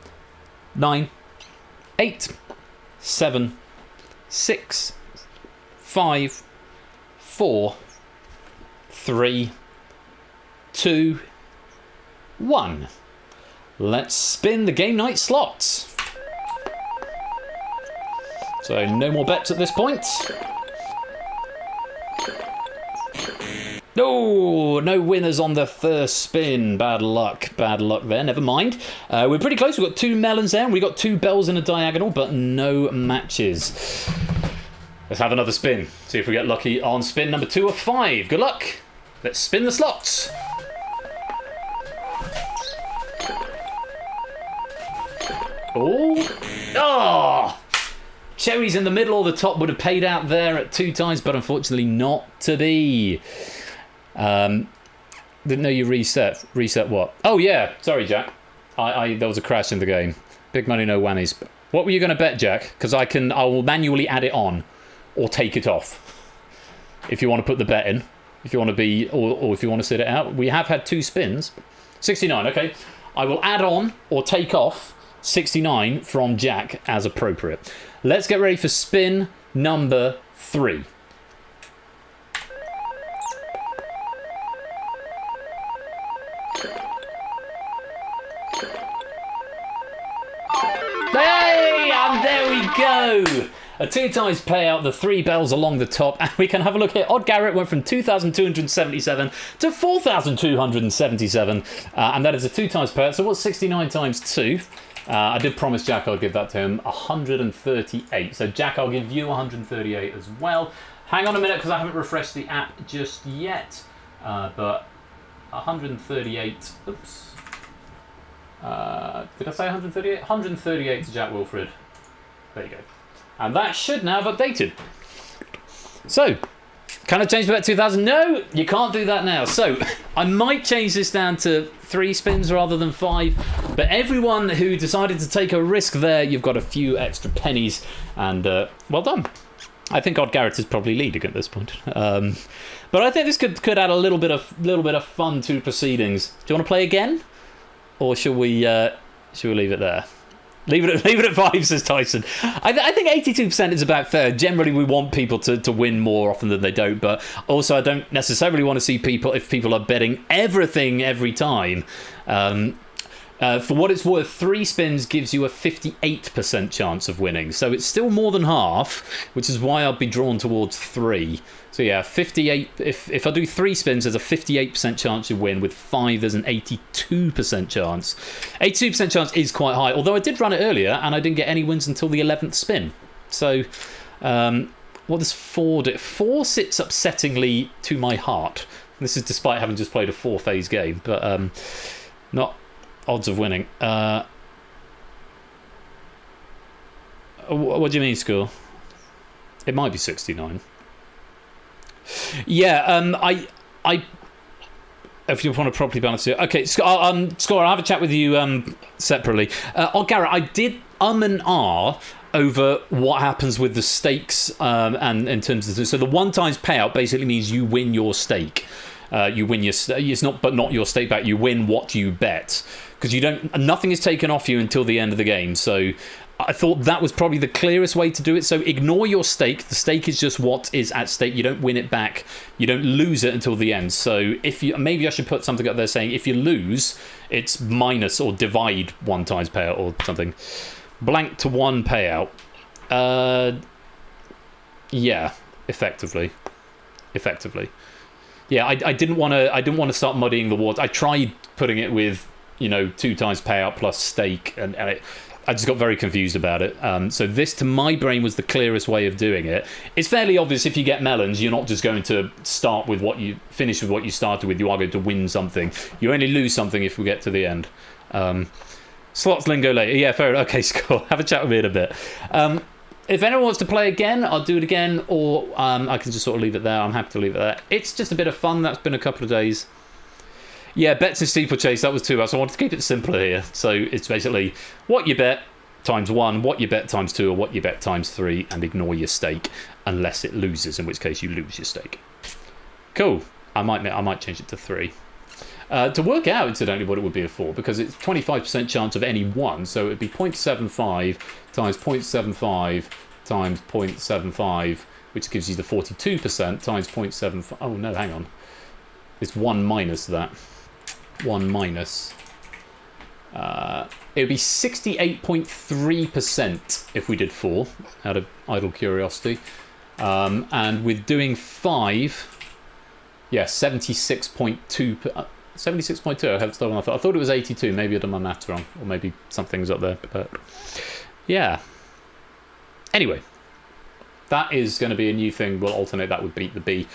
9, 8, 7, 6, 5, 4, 3, 2, 1. Let's spin the game night slots. So no more bets at this point. No winners on the first spin. Bad luck there. Never mind. We're pretty close. We've got 2 melons there, and we've got 2 bells in a diagonal, but no matches. Let's have another spin. See if we get lucky on spin number 2 of 5. Good luck. Let's spin the slots. Oh! cherries in the middle or the top would have paid out there at 2 times, but unfortunately not to be. Didn't know you reset. Reset what? Oh yeah, sorry Jack. There was a crash in the game. Big money, no whammies. What were you going to bet, Jack? Because I will manually add it on, or take it off. If you want to put the bet in, if you want to be, or if you want to sit it out. We have had 2 spins. 69. Okay, I will add on or take off 69 from Jack as appropriate. Let's get ready for spin number 3. Hey, and there we go. A 2 times payout, the 3 bells along the top, and we can have a look here. Odd Garrett went from 2,277 to 4,277, and that is a 2 times payout. So what's 69 times 2? I did promise Jack I'll give that to him, 138. So Jack, I'll give you 138 as well. Hang on a minute, because I haven't refreshed the app just yet, but 138, oops. Did I say 138? 138 to Jack Wilfred. There you go. And that should now have updated. So, can I change the bet to 2,000? No, you can't do that now. So, I might change this down to 3 spins rather than 5. But everyone who decided to take a risk there, you've got a few extra pennies. And well done. I think Odd Garrett is probably leading at this point. But I think this could add a little bit of fun to proceedings. Do you want to play again? Or should we leave it there? Leave it at 5, says Tyson. I think 82% is about fair. Generally, we want people to win more often than they don't. But also, I don't necessarily want to see people, if people are betting everything every time. For what it's worth, 3 spins gives you a 58% chance of winning. So it's still more than half, which is why I'd be drawn towards 3. So yeah, 58. If I do 3 spins, there's a 58% chance you win. With 5, there's an 82% chance. 82% chance is quite high. Although I did run it earlier, and I didn't get any wins until the 11th spin. So, what does 4 do? 4 sits upsettingly to my heart. This is despite having just played a 4-phase game, but not odds of winning. What do you mean, Score? It might be 69. Yeah, I if you want to properly balance it. Okay, Score, I'll have a chat with you separately. Garrett, I did and ah over what happens with the stakes and in terms of so the 1 times payout basically means you win your stake. You win your it's not your stake back. You win what you bet, because nothing is taken off you until the end of the game. So I thought that was probably the clearest way to do it. So ignore your stake. The stake is just what is at stake. You don't win it back. You don't lose it until the end. So maybe I should put something up there saying if you lose, it's minus or divide 1 times payout or something. Blank to 1 payout. Yeah, effectively. Yeah, I didn't want to start muddying the waters. I tried putting it with 2 times payout plus stake, and I just got very confused about it. So this, to my brain, was the clearest way of doing it. It's fairly obvious if you get melons, you're not just going to finish with what you started with. You are going to win something. You only lose something if we get to the end. Slots lingo later. Yeah, fair enough. Okay, Scott, have a chat with me in a bit. If anyone wants to play again, I'll do it again, or I can just sort of leave it there. I'm happy to leave it there. It's just a bit of fun. That's been a couple of days. Yeah, bets and steeplechase, that was 2 hours. So I wanted to keep it simpler here. So it's basically what you bet times 1, what you bet times 2, or what you bet times 3, and ignore your stake unless it loses, in which case you lose your stake. Cool. I might change it to 3. To work out, incidentally, what it would be a 4, because it's 25% chance of any one, so it would be 0.75 times 0.75 times 0.75, which gives you the 42% times 0.75. Oh, no, hang on. It's 1 minus that. 1 minus. It would be 68.3% if we did 4, out of idle curiosity. And with doing 5, yeah, 76.2. 76.2. I have stolen. I thought it was 82. Maybe I've done my maths wrong, or maybe something's up there. But yeah. Anyway, that is going to be a new thing. We'll alternate that with Beat the Bee.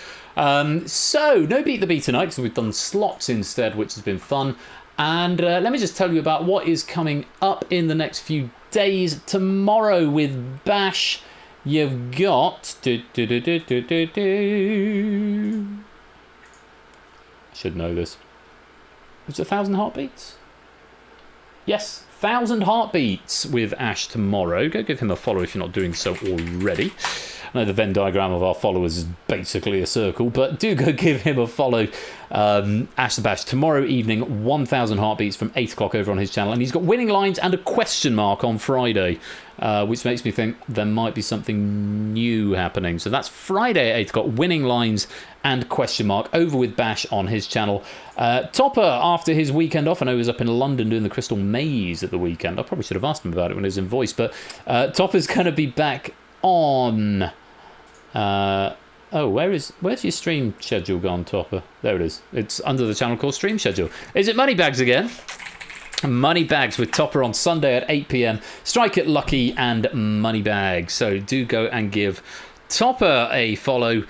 So no Beat the Bee tonight, because we've done slots instead, which has been fun. And let me just tell you about what is coming up in the next few days. Tomorrow with Bash, you've got... I should know this. Was it 1,000 heartbeats? Yes, 1,000 heartbeats with Ash tomorrow. Go give him a follow if you're not doing so already. I know the Venn diagram of our followers is basically a circle, but do go give him a follow. Ash the Bash tomorrow evening, 1,000 heartbeats from 8 o'clock over on his channel. And he's got winning lines and a question mark on Friday, which makes me think there might be something new happening. So that's Friday at 8 o'clock, winning lines and question mark over with Bash on his channel. Topper, after his weekend off, I know he was up in London doing the Crystal Maze at the weekend. I probably should have asked him about it when he was in voice, but Topper's going to be back on... where's your stream schedule gone, Topper? There it is. It's under the channel called Stream Schedule. Is it Moneybags again? Moneybags with Topper on Sunday at 8 p.m. Strike It Lucky and Moneybags. So do go and give Topper a follow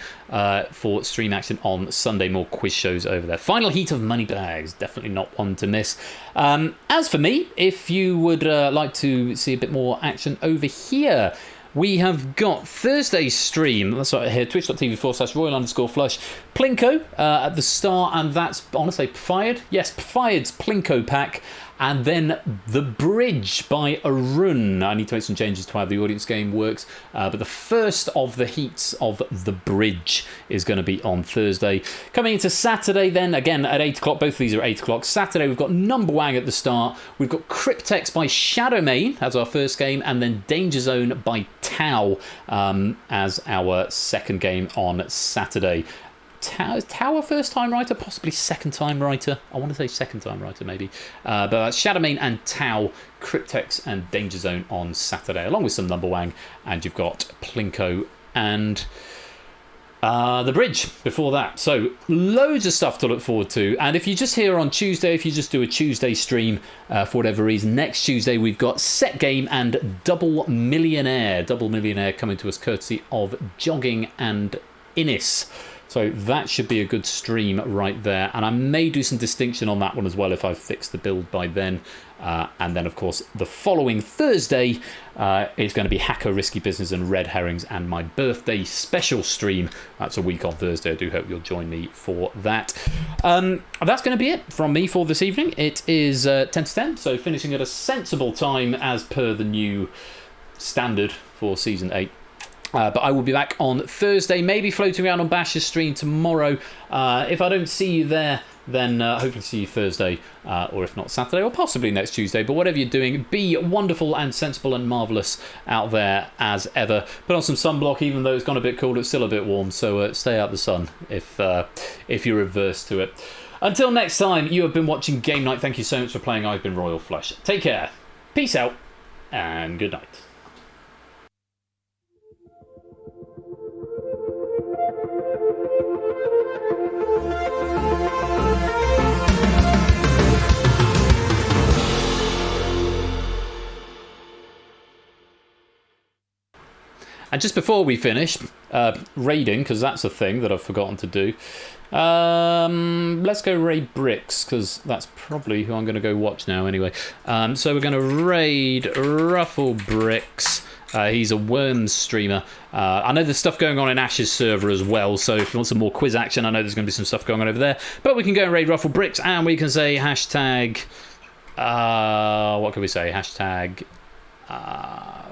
for stream action on Sunday. More quiz shows over there. Final heat of Moneybags. Definitely not one to miss. As for me, if you would like to see a bit more action over here, we have got Thursday's stream. That's right here, twitch.tv/Royal_Flush. Plinko at the start, and that's, I want to say Pfired? Yes, Pfired's Plinko pack. And then The Bridge by Arun. I need to make some changes to how the audience game works. But the first of the heats of The Bridge is going to be on Thursday. Coming into Saturday then, again at 8 o'clock. Both of these are 8 o'clock. Saturday we've got Number Wang at the start. We've got Cryptex by Shadowmane as our first game. And then Danger Zone by Tau as our second game on Saturday. Tau a first-time writer, possibly second-time writer. I want to say second-time writer, maybe. But that's Shadowmane and Tau, Cryptex and Danger Zone on Saturday, along with some Number Wang. And you've got Plinko and The Bridge before that. So loads of stuff to look forward to. And if you're just here on Tuesday, if you just do a Tuesday stream for whatever reason, next Tuesday we've got Set Game and Double Millionaire. Double Millionaire coming to us courtesy of Jogging and Innis. So that should be a good stream right there. And I may do some distinction on that one as well if I've fixed the build by then. And then, of course, the following Thursday is going to be Hacker, Risky Business and Red Herrings and my birthday special stream. That's a week on Thursday. I do hope you'll join me for that. That's going to be it from me for this evening. It is 10 to 10, so finishing at a sensible time as per the new standard for Season 8. But I will be back on Thursday, maybe floating around on Bash's stream tomorrow. If I don't see you there, then hopefully see you Thursday, or if not Saturday, or possibly next Tuesday. But whatever you're doing, be wonderful and sensible and marvellous out there as ever. Put on some sunblock, even though it's gone a bit cold, it's still a bit warm, so stay out the sun if you're averse to it. Until next time, you have been watching Game Night. Thank you so much for playing. I've been Royal Flush. Take care, peace out, and good night. And just before we finish, raiding, because that's a thing that I've forgotten to do, let's go raid Bricks, because that's probably who I'm going to go watch now anyway. So we're going to raid Ruffle Bricks. He's a Worms streamer. I know there's stuff going on in Ash's server as well, so if you want some more quiz action, I know there's going to be some stuff going on over there. But we can go and raid Ruffle Bricks, and we can say hashtag... what can we say? Hashtag... I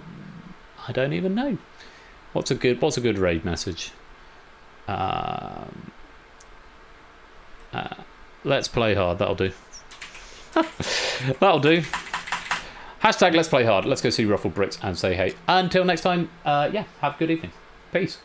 don't even know. What's a good raid message? Let's play hard. That'll do. That'll do. Hashtag let's play hard. Let's go see Ruffle Bricks and say hey. Until next time, yeah, have a good evening. Peace.